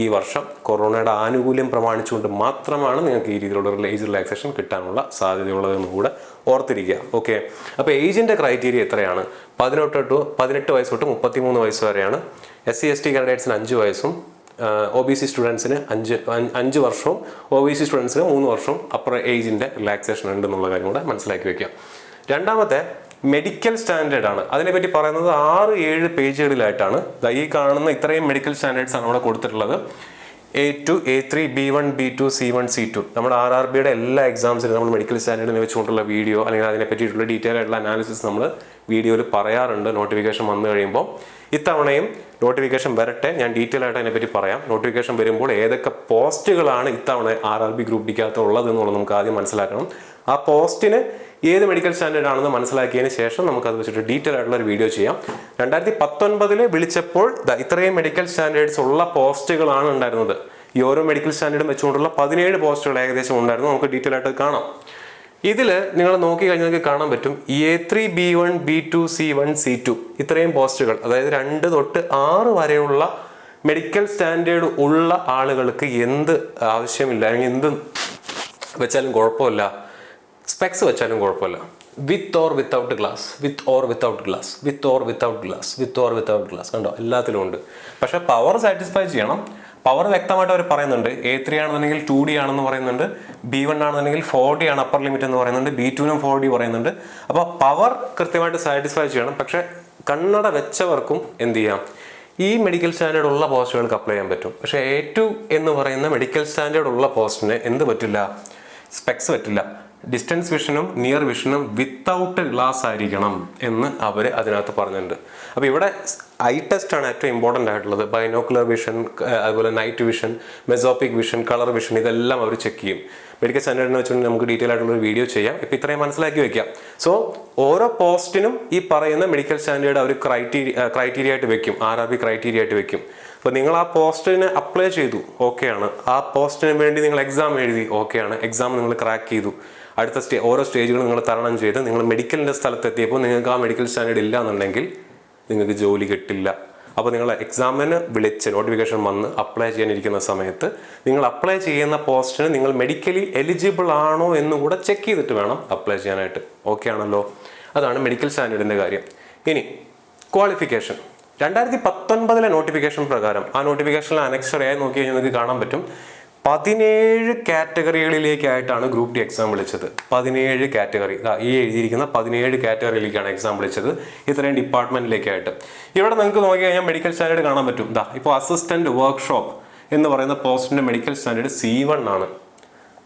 ഈ വർഷം കൊറോണയുടെ ആനുകൂല്യം പ്രമാണിച്ചുകൊണ്ട് മാത്രമാണ് നിങ്ങൾക്ക് ഈ രീതിയിലുള്ള ഏജ് റിലാക്സേഷൻ കിട്ടാനുള്ള സാധ്യതയുള്ളതെന്ന് കൂടെ ഓർത്തിരിക്കുക. ഓക്കെ, അപ്പോൾ ഏജിൻ്റെ ക്രൈറ്റീരിയ എത്രയാണ്? 18 വയസ്സ് തൊട്ട് 33 വയസ്സ് വരെയാണ്. SC/ST കാൻഡിഡേറ്റ്സിന് 5 വയസ്സും OBC സ്റ്റുഡൻസിന് 5 വർഷവും OBC സ്റ്റുഡൻസിന് 3 വർഷവും അപ്പർ ഏജിൻ്റെ റിലാക്സേഷൻ ഉണ്ടെന്നുള്ള കാര്യം കൂടെ മനസ്സിലാക്കി വെക്കുക. രണ്ടാമത്തെ മെഡിക്കൽ സ്റ്റാൻഡേർഡ് ആണ്. അതിനെപ്പറ്റി പറയുന്നത് 6-7 പേജുകളിലായിട്ടാണ്. ഈ കാണുന്ന ഇത്രയും മെഡിക്കൽ സ്റ്റാൻഡേർഡ്സ് ആണ് ഇവിടെ കൊടുത്തിട്ടുള്ളത്. A2, A3, B1, B2, C1, C2. നമ്മുടെ RRBയുടെ എല്ലാ എക്സാംസിനും നമ്മൾ മെഡിക്കൽ സ്റ്റാൻഡേർഡിനെ വെച്ചുകൊണ്ടുള്ള വീഡിയോ അല്ലെങ്കിൽ അതിനെ പറ്റിയിട്ടുള്ള ഡീറ്റെയിൽ ആയിട്ടുള്ള അനാലിസിസ് നമ്മൾ വീഡിയോയിൽ പറയാറുണ്ട് നോട്ടിഫിക്കേഷൻ വന്നു കഴിയുമ്പോൾ. ഇത്തവണയും നോട്ടിഫിക്കേഷൻ വരട്ടെ, ഞാൻ ഡീറ്റെയിൽ ആയിട്ട് അതിനെപ്പറ്റി പറയാം. നോട്ടിഫിക്കേഷൻ വരുമ്പോൾ ഏതൊക്കെ പോസ്റ്റുകളാണ് ഇത്തവണ RRB ഗ്രൂപ്പ് ഡിക്കകത്ത് ഉള്ളത് എന്നുള്ളത് നമുക്ക് ആദ്യം മനസ്സിലാക്കണം. ആ പോസ്റ്റിന് ഏത് മെഡിക്കൽ സ്റ്റാൻഡേർഡ് ആണെന്ന് മനസ്സിലാക്കിയതിന് ശേഷം നമുക്കത് വെച്ചിട്ട് ഡീറ്റെയിൽ ആയിട്ടുള്ള ഒരു വീഡിയോ ചെയ്യാം. 2019 വിളിച്ചപ്പോൾ ഇത്രയും മെഡിക്കൽ സ്റ്റാൻഡേർഡ്സ് ഉള്ള പോസ്റ്റുകളാണ് ഉണ്ടായിരുന്നത്. ഈ ഓരോ മെഡിക്കൽ സ്റ്റാൻഡേർഡും വെച്ചുകൊണ്ടുള്ള 17 പോസ്റ്റുകൾ ഏകദേശം ഉണ്ടായിരുന്നു. നമുക്ക് ഡീറ്റെയിൽ ആയിട്ട് കാണാം. ഇതിൽ നിങ്ങൾ നോക്കി കഴിഞ്ഞാൽ നിങ്ങൾക്ക് കാണാൻ പറ്റും A3, B1, B2, C1, C2 ഇത്രയും പോസ്റ്റുകൾ, അതായത് 2 തൊട്ട് 6 വരെയുള്ള മെഡിക്കൽ സ്റ്റാൻഡേർഡ് ഉള്ള ആളുകൾക്ക് എന്ത് ആവശ്യമില്ല, അല്ലെങ്കിൽ എന്ത് വെച്ചാലും കുഴപ്പമില്ല, സ്പെക്സ് വെച്ചാലും കുഴപ്പമില്ല. With or without glass, with or without glass, with or without glass, with or without glass, കണ്ടോ, എല്ലാത്തിലും ഉണ്ട്. പക്ഷെ പവർ സാറ്റിസ്ഫൈ ചെയ്യണം. പവർ വ്യക്തമായിട്ട് അവർ പറയുന്നുണ്ട്. A3 ആണെന്നുണ്ടെങ്കിൽ 2D ആണെന്ന് പറയുന്നുണ്ട്. B1 ആണെന്നുണ്ടെങ്കിൽ 4D ആണ് അപ്പർ ലിമിറ്റ് എന്ന് പറയുന്നുണ്ട്. B2-നും 4D പറയുന്നുണ്ട്. അപ്പോൾ പവർ കൃത്യമായിട്ട് സാറ്റിസ്ഫൈ ചെയ്യണം. പക്ഷെ കണ്ണട വെച്ചവർക്കും എന്ത് ചെയ്യാം? ഈ മെഡിക്കൽ സ്റ്റാൻഡേർഡ് ഉള്ള പോസ്റ്റുകൾക്ക് അപ്ലൈ ചെയ്യാൻ പറ്റും. പക്ഷേ A2 എന്ന് പറയുന്ന മെഡിക്കൽ സ്റ്റാൻഡേർഡ് ഉള്ള പോസ്റ്റിന് എന്ത് പറ്റില്ല? സ്പെക്സ് പറ്റില്ല. ഡിസ്റ്റൻസ് വിഷനും നിയർ വിഷനും വിത്തൗട്ട് ഗ്ലാസ് ആയിരിക്കണം എന്ന് അവർ അതിനകത്ത് പറഞ്ഞിട്ടുണ്ട്. അപ്പോൾ ഇവിടെ ഐ ടെസ്റ്റ് ആണ് ഏറ്റവും ഇമ്പോർട്ടൻ്റ് ആയിട്ടുള്ളത്. ബൈനോക്കുലർ വിഷൻ, അതുപോലെ night vision, mesopic vision, colour vision, ഇതെല്ലാം അവർ ചെക്ക് ചെയ്യും. മെഡിക്കൽ സ്റ്റാൻഡേർഡിനെ വെച്ചുകൊണ്ട് നമുക്ക് ഡീറ്റെയിൽ ആയിട്ടുള്ള വീഡിയോ ചെയ്യാം. ഇപ്പോൾ ഇത്രയും മനസ്സിലാക്കി വെക്കാം. സോ ഓരോ പോസ്റ്റിനും ഈ പറയുന്ന മെഡിക്കൽ സ്റ്റാൻഡേർഡ് അവർ ക്രൈറ്റീരിയ ആയിട്ട് വെക്കും, RRB ക്രൈറ്റീരിയ ആയിട്ട് വെക്കും. അപ്പോൾ നിങ്ങൾ ആ പോസ്റ്റിന് അപ്ലൈ ചെയ്തു, ഓക്കെയാണ്. ആ പോസ്റ്റിന് വേണ്ടി നിങ്ങൾ എക്സാം എഴുതി, ഓക്കെയാണ്. എക്സാം നിങ്ങൾ ക്രാക്ക് ചെയ്തു. അടുത്ത ഓരോ സ്റ്റേജുകൾ നിങ്ങൾ തരണം ചെയ്ത് നിങ്ങൾ മെഡിക്കലിൻ്റെ സ്ഥലത്തെത്തിയപ്പോൾ നിങ്ങൾക്ക് ആ മെഡിക്കൽ സ്റ്റാൻഡേർഡ് ഇല്ല എന്നുണ്ടെങ്കിൽ നിങ്ങൾക്ക് ജോലി കിട്ടില്ല. അപ്പോൾ നിങ്ങൾ എക്സാമിന് വിളിച്ച് നോട്ടിഫിക്കേഷൻ വന്ന് അപ്ലൈ ചെയ്യാനിരിക്കുന്ന സമയത്ത് നിങ്ങൾ അപ്ലൈ ചെയ്യുന്ന പോസ്റ്റിന് നിങ്ങൾ മെഡിക്കലി എലിജിബിൾ ആണോ എന്നുകൂടെ ചെക്ക് ചെയ്തിട്ട് വേണം അപ്ലൈ ചെയ്യാനായിട്ട്. ഓക്കെ ആണല്ലോ? അതാണ് മെഡിക്കൽ സ്റ്റാൻഡേർഡിൻ്റെ കാര്യം. ഇനി ക്വാളിഫിക്കേഷൻ. 2019 നോട്ടിഫിക്കേഷൻ പ്രകാരം, ആ നോട്ടിഫിക്കേഷനിൽ അനക്സർ ആയി നോക്കി കഴിഞ്ഞാൽ നിങ്ങൾക്ക് കാണാൻ പറ്റും 17 കാറ്റഗറികളിലേക്കായിട്ടാണ് ഗ്രൂപ്പ് ഡി എക്സാം വിളിച്ചത്. 17 കാറ്റഗറി, ഈ എഴുതിയിരിക്കുന്ന 17 കാറ്റഗറിയിലേക്കാണ് എക്സാം വിളിച്ചത്, ഇത്രയും ഡിപ്പാർട്ട്മെന്റിലേക്കായിട്ട്. ഇവിടെ നിങ്ങൾക്ക് നോക്കി കഴിഞ്ഞാൽ മെഡിക്കൽ സ്റ്റാൻഡേർഡ് കാണാൻ പറ്റും. ഇപ്പോൾ അസിസ്റ്റന്റ് വർക്ക്ഷോപ്പ് എന്ന് പറയുന്ന പോസ്റ്റിന്റെ മെഡിക്കൽ സ്റ്റാൻഡേർഡ് C1 ആണ്.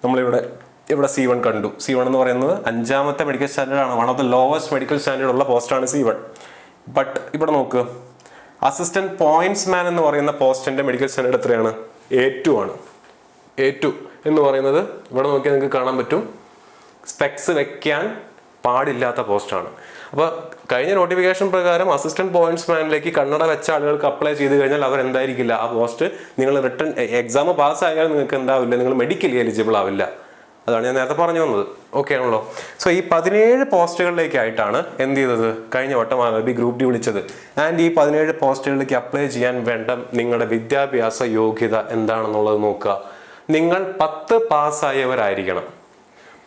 നമ്മളിവിടെ C1 കണ്ടു. C1 എന്ന് പറയുന്നത് 5ാമത്തെ മെഡിക്കൽ സ്റ്റാൻഡേർഡ് ആണ്. One of the lowest medical standard ഉള്ള പോസ്റ്റാണ് C1. ബട്ട് ഇവിടെ നോക്ക്, അസിസ്റ്റന്റ് പോയിന്റ്സ് മാൻ എന്ന് പറയുന്ന പോസ്റ്റിന്റെ മെഡിക്കൽ സ്റ്റാൻഡേർഡ് എത്രയാണ്? A2 ആണ്. A2 എന്ന് പറയുന്നത് ഇവിടെ നോക്കിയാൽ നിങ്ങൾക്ക് കാണാൻ പറ്റും, സ്പെക്സ് വെക്കാൻ പാടില്ലാത്ത പോസ്റ്റാണ്. അപ്പോൾ കഴിഞ്ഞ നോട്ടിഫിക്കേഷൻ പ്രകാരം അസിസ്റ്റന്റ് പോയിന്റ്സ്മാനിലേക്ക് കണ്ണട വെച്ച ആളുകൾക്ക് അപ്ലൈ ചെയ്ത് കഴിഞ്ഞാൽ അവർ എന്തായിരിക്കില്ല, ആ പോസ്റ്റ് നിങ്ങൾ റിട്ടേൺ എക്സാം പാസ്സായാൽ നിങ്ങൾക്ക് എന്താവില്ല, നിങ്ങൾ മെഡിക്കലി എലിജിബിൾ ആവില്ല. അതാണ് ഞാൻ നേരത്തെ പറഞ്ഞു വന്നത്. ഓക്കെ ആണല്ലോ. സോ ഈ 17 പോസ്റ്റുകളിലേക്കായിട്ടാണ് എന്ത് ചെയ്തത്, കഴിഞ്ഞ വട്ടം RRB ഗ്രൂപ്പ് ഡി വിളിച്ചത്. ആൻഡ് ഈ 17 പോസ്റ്റുകളിലേക്ക് അപ്ലൈ ചെയ്യാൻ വേണ്ട നിങ്ങളുടെ വിദ്യാഭ്യാസ യോഗ്യത എന്താണെന്നുള്ളത് നോക്കുക. നിങ്ങൾ 10 പാസ്സായവരായിരിക്കണം.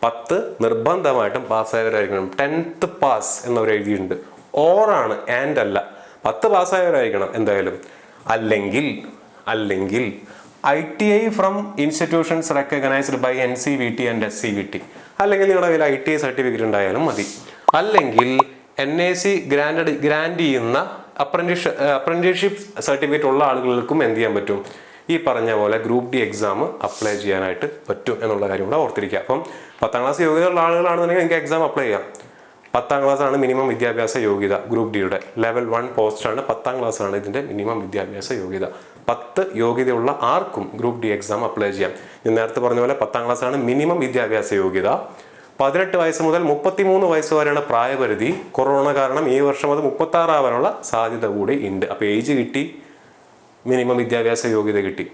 10 നിർബന്ധമായിട്ടും പാസ്സായവരായിരിക്കണം. 10th പാസ് എന്നവർ എഴുതിയിട്ടുണ്ട്. ഓറാണ്, ആൻഡ് അല്ല. 10 പാസ്സായവരായിരിക്കണം എന്തായാലും. അല്ലെങ്കിൽ ITI from institutions recognised by NCVT and SCVT. അല്ലെങ്കിൽ നിങ്ങളുടെ കയ്യിൽ ITI സർട്ടിഫിക്കറ്റ് ഉണ്ടായാലും മതി. അല്ലെങ്കിൽ NAC ഗ്രാൻഡ് ചെയ്യുന്ന അപ്രന്റീസ്ഷിപ്പ് സർട്ടിഫിക്കറ്റ് ഉള്ള ആളുകൾക്കും എന്ത് ചെയ്യാൻ പറ്റും, ഈ പറഞ്ഞ പോലെ ഗ്രൂപ്പ് ഡി എക്സാം അപ്ലൈ ചെയ്യാനായിട്ട് പറ്റും എന്നുള്ള കാര്യം കൂടെ ഓർത്തിരിക്കുക. അപ്പം 10ാം ക്ലാസ് യോഗ്യതയുള്ള ആളുകളാണെന്നുണ്ടെങ്കിൽ നിങ്ങൾക്ക് എക്സാം അപ്ലൈ ചെയ്യാം. 10ാം ക്ലാസ് ആണ് മിനിമം വിദ്യാഭ്യാസ യോഗ്യത. ഗ്രൂപ്പ് ഡിയുടെ ലെവൽ 1 പോസ്റ്റാണ്. 10ാം ക്ലാസ് ആണ് ഇതിന്റെ മിനിമം വിദ്യാഭ്യാസ യോഗ്യത. 10 യോഗ്യതയുള്ള ആർക്കും ഗ്രൂപ്പ് ഡി എക്സാം അപ്ലൈ ചെയ്യാം. ഞാൻ നേരത്തെ പറഞ്ഞ പോലെ 10ാം ക്ലാസ് ആണ് മിനിമം വിദ്യാഭ്യാസ യോഗ്യത. 18 വയസ്സ് മുതൽ 33 വയസ്സ് വരെയുള്ള പ്രായപരിധി. കൊറോണ കാരണം ഈ വർഷം അത് 36 ആവാനുള്ള സാധ്യത കൂടി ഉണ്ട്. അപ്പോൾ ഏജ് കിട്ടി, മിനിമം വിദ്യാഭ്യാസ യോഗ്യത കിട്ടി.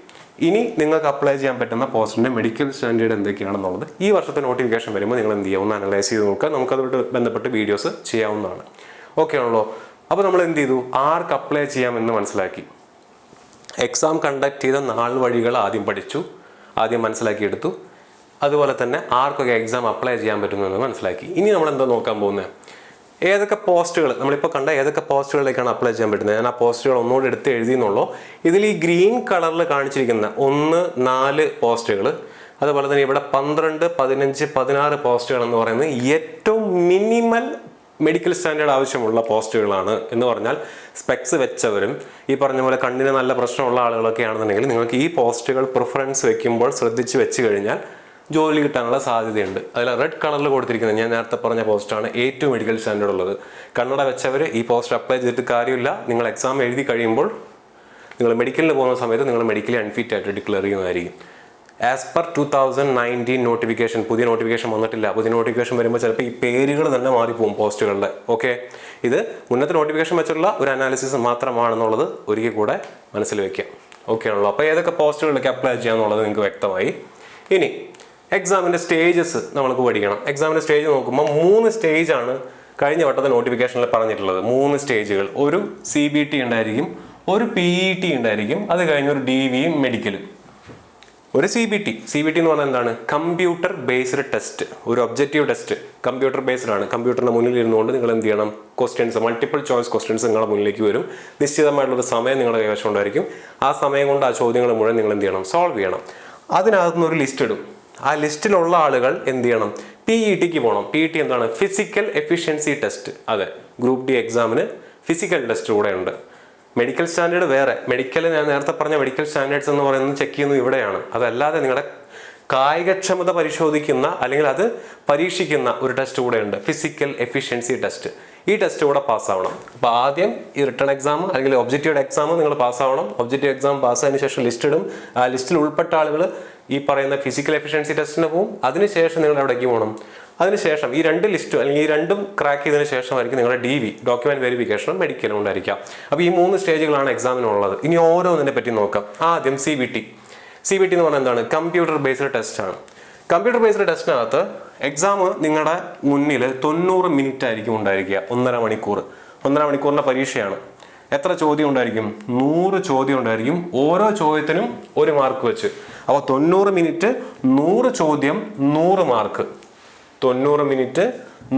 ഇനി നിങ്ങൾക്ക് അപ്ലൈ ചെയ്യാൻ പറ്റുന്ന പോസ്റ്റിന്റെ മെഡിക്കൽ സ്റ്റാൻഡേർഡ് എന്തൊക്കെയാണെന്നുള്ളത് ഈ വർഷത്തെ നോട്ടിഫിക്കേഷൻ വരുമ്പോൾ നിങ്ങൾ എന്ത് ചെയ്യുക, ഒന്ന് അനലൈസ് ചെയ്ത് നോക്കുക. നമുക്കതുമായിട്ട് ബന്ധപ്പെട്ട് വീഡിയോസ് ചെയ്യാവുന്നതാണ്. ഓക്കെ ആണല്ലോ. അപ്പോൾ നമ്മൾ എന്ത് ചെയ്തു, ആർക്ക് അപ്ലൈ ചെയ്യാമെന്ന് മനസ്സിലാക്കി. എക്സാം കണ്ടക്ട് ചെയ്ത നാൾ വഴികൾ ആദ്യം പഠിച്ചു, ആദ്യം മനസ്സിലാക്കിയെടുത്തു. അതുപോലെ തന്നെ ആർക്കൊക്കെ എക്സാം അപ്ലൈ ചെയ്യാൻ പറ്റുമെന്ന് മനസ്സിലാക്കി. ഇനി നമ്മൾ എന്താ നോക്കാൻ പോകുന്നത്, ഏതൊക്കെ പോസ്റ്റുകൾ നമ്മളിപ്പോൾ കണ്ട ഏതൊക്കെ പോസ്റ്റുകളിലേക്കാണ് അപ്ലൈ ചെയ്യാൻ പറ്റുന്നത്. ഞാൻ ആ പോസ്റ്റുകൾ ഒന്നുകൂടി എടുത്ത് എഴുതിയെന്നുള്ളൂ. ഇതിൽ ഈ ഗ്രീൻ കളറിൽ കാണിച്ചിരിക്കുന്ന 1, 4 പോസ്റ്റുകൾ, അതുപോലെ തന്നെ ഇവിടെ 12, 15, 16 പോസ്റ്റുകൾ എന്ന് പറയുന്നത് ഏറ്റവും മിനിമൽ മെഡിക്കൽ സ്റ്റാൻഡേർഡ് ആവശ്യമുള്ള പോസ്റ്റുകളാണ്. എന്ന് പറഞ്ഞാൽ സ്പെക്സ് വെച്ചവരും ഈ പറഞ്ഞ പോലെ കണ്ണിന് നല്ല പ്രശ്നമുള്ള ആളുകളൊക്കെ ആണെന്നുണ്ടെങ്കിൽ നിങ്ങൾക്ക് ഈ പോസ്റ്റുകൾ പ്രിഫറൻസ് വെക്കുമ്പോൾ ശ്രദ്ധിച്ച് വെച്ച് കഴിഞ്ഞാൽ ജോലി കിട്ടാനുള്ള സാധ്യതയുണ്ട്. അതിൽ റെഡ് കളറിൽ കൊടുത്തിരിക്കുന്നത് ഞാൻ നേരത്തെ പറഞ്ഞ പോസ്റ്റാണ് ഏറ്റവും മെഡിക്കൽ സ്റ്റാൻഡേർഡ് ഉള്ളത്. കണ്ണട വെച്ചവർ ഈ പോസ്റ്റ് അപ്ലൈ ചെയ്തിട്ട് കാര്യമില്ല. നിങ്ങൾ എക്സാം എഴുതി കഴിയുമ്പോൾ നിങ്ങൾ മെഡിക്കലിന് പോകുന്ന സമയത്ത് നിങ്ങൾ മെഡിക്കലി അൺഫിറ്റ് ആയിട്ട് ഡിക്ലെയർ ചെയ്യുന്നതായിരിക്കും. ആസ് പെർ 2019 നോട്ടിഫിക്കേഷൻ, പുതിയ നോട്ടിഫിക്കേഷൻ വന്നിട്ടില്ല. പുതിയ നോട്ടിഫിക്കേഷൻ വരുമ്പോൾ ചിലപ്പോൾ ഈ പേരുകൾ തന്നെ മാറിപ്പോകും പോസ്റ്റുകളുടെ. ഓക്കെ, ഇത് മുന്നത്തെ നോട്ടിഫിക്കേഷൻ വെച്ചുള്ള ഒരു അനാലിസിസ് മാത്രമാണെന്നുള്ളത് ഒരിക്കൽ കൂടെ മനസ്സിൽ വെക്കാം. ഓക്കെ ആണല്ലോ. അപ്പോൾ ഏതൊക്കെ പോസ്റ്റുകളിലേക്ക് അപ്ലൈ ചെയ്യാന്നുള്ളത് നിങ്ങൾക്ക് വ്യക്തമായി. ഇനി എക്സാമിൻ്റെ സ്റ്റേജസ് നമുക്ക് പഠിക്കണം. എക്സാമിൻ്റെ സ്റ്റേജ് നോക്കുമ്പോൾ 3 സ്റ്റേജാണ് കഴിഞ്ഞ വട്ടത്തെ നോട്ടിഫിക്കേഷനിൽ പറഞ്ഞിട്ടുള്ളത്. 3 സ്റ്റേജുകൾ. ഒരു CBT ഉണ്ടായിരിക്കും, ഒരു PET ഉണ്ടായിരിക്കും, അത് കഴിഞ്ഞ് ഒരു DVയും മെഡിക്കലും. ഒരു CBT എന്ന് പറഞ്ഞാൽ എന്താണ്, കമ്പ്യൂട്ടർ ബേസ്ഡ് ടെസ്റ്റ്, ഒരു ഒബ്ജക്റ്റീവ് ടെസ്റ്റ്. കമ്പ്യൂട്ടർ ബേസ്ഡ് ആണ്. കമ്പ്യൂട്ടറിന്റെ മുന്നിൽ ഇരുന്നുകൊണ്ട് നിങ്ങൾ എന്ത് ചെയ്യണം, ക്വസ്റ്റ്യൻസ്, മൾട്ടിപ്പിൾ ചോയ്സ് ക്വസ്റ്റ്യൻസ് നിങ്ങളുടെ മുന്നിലേക്ക് വരും. നിശ്ചിതമായിട്ടുള്ളൊരു സമയം നിങ്ങളുടെ കൈവശം ഉണ്ടായിരിക്കും. ആ സമയം കൊണ്ട് ആ ചോദ്യങ്ങൾ മുഴുവൻ നിങ്ങൾ എന്ത് ചെയ്യണം, സോൾവ് ചെയ്യണം. അതിനകത്തുനിന്ന് ഒരു ലിസ്റ്റ് ഇടും. ആ ലിസ്റ്റിലുള്ള ആളുകൾ എന്ത് ചെയ്യണം, PETക്ക് പോകണം. PET എന്താണ്, ഫിസിക്കൽ എഫിഷ്യൻസി ടെസ്റ്റ്. അതെ, ഗ്രൂപ്പ് ഡി എക്സാമിന് ഫിസിക്കൽ ടെസ്റ്റ് കൂടെ ഉണ്ട്. മെഡിക്കൽ സ്റ്റാൻഡേർഡ് വേറെ. മെഡിക്കൽ ഞാൻ നേരത്തെ പറഞ്ഞ മെഡിക്കൽ സ്റ്റാൻഡേർഡ്സ് എന്ന് പറയുന്നത് ചെക്ക് ചെയ്യുന്നത് ഇവിടെയാണ്. അതല്ലാതെ നിങ്ങളുടെ കായികക്ഷമത പരിശോധിക്കുന്ന അല്ലെങ്കിൽ അത് പരീക്ഷിക്കുന്ന ഒരു ടെസ്റ്റ് കൂടെ ഉണ്ട്, ഫിസിക്കൽ എഫിഷ്യൻസി ടെസ്റ്റ്. ഈ ടെസ്റ്റ് കൂടെ പാസ്സാവണം. അപ്പോൾ ആദ്യം ഈ റിട്ടേൺ എക്സാം അല്ലെങ്കിൽ ഒബ്ജക്റ്റീവ് എക്സാം നിങ്ങൾ പാസ്സാവണം. ഒബ്ജക്റ്റീവ് എക്സാം പാസ്സായതിനു ശേഷം ലിസ്റ്റ് ഇടും. ആ ലിസ്റ്റിൽ ഉൾപ്പെട്ട ആളുകൾ ഈ പറയുന്ന ഫിസിക്കൽ എഫിഷ്യൻസി ടെസ്റ്റിന് പോകും. അതിനുശേഷം നിങ്ങൾ എവിടേക്ക് പോകണം, അതിനുശേഷം ഈ 2 ലിസ്റ്റും അല്ലെങ്കിൽ ഈ 2ഉം ക്രാക്ക് ചെയ്തതിനു ശേഷമായിരിക്കും നിങ്ങളുടെ DV, ഡോക്യുമെന്റ് വെരിഫിക്കേഷനും മെഡിക്കലും ഉണ്ടായിരിക്കാം. അപ്പോൾ ഈ 3 സ്റ്റേജുകളാണ് എക്സാമിനുള്ളത്. ഇനി ഓരോന്നിനെ പറ്റി നോക്കാം. ആദ്യം CBT എന്ന് പറഞ്ഞാൽ എന്താണ്, കമ്പ്യൂട്ടർ ബേസ്ഡ് ടെസ്റ്റ് ആണ്. കമ്പ്യൂട്ടർ ബേസ്ഡ് ടെസ്റ്റിനകത്ത് എക്സാം നിങ്ങളുടെ മുന്നിൽ 90 മിനിറ്റ് ആയിരിക്കും ഉണ്ടായിരിക്കുക. 1.5 മണിക്കൂർ. 1.5 മണിക്കൂറിന്റെ പരീക്ഷയാണ്. എത്ര ചോദ്യം ഉണ്ടായിരിക്കും, 100 ചോദ്യം ഉണ്ടായിരിക്കും. ഓരോ ചോദ്യത്തിനും 1 മാർക്ക് വെച്ച്. അപ്പോൾ 90 മിനിറ്റ് 100 ചോദ്യം 100 മാർക്ക്. 90 മിനിറ്റ്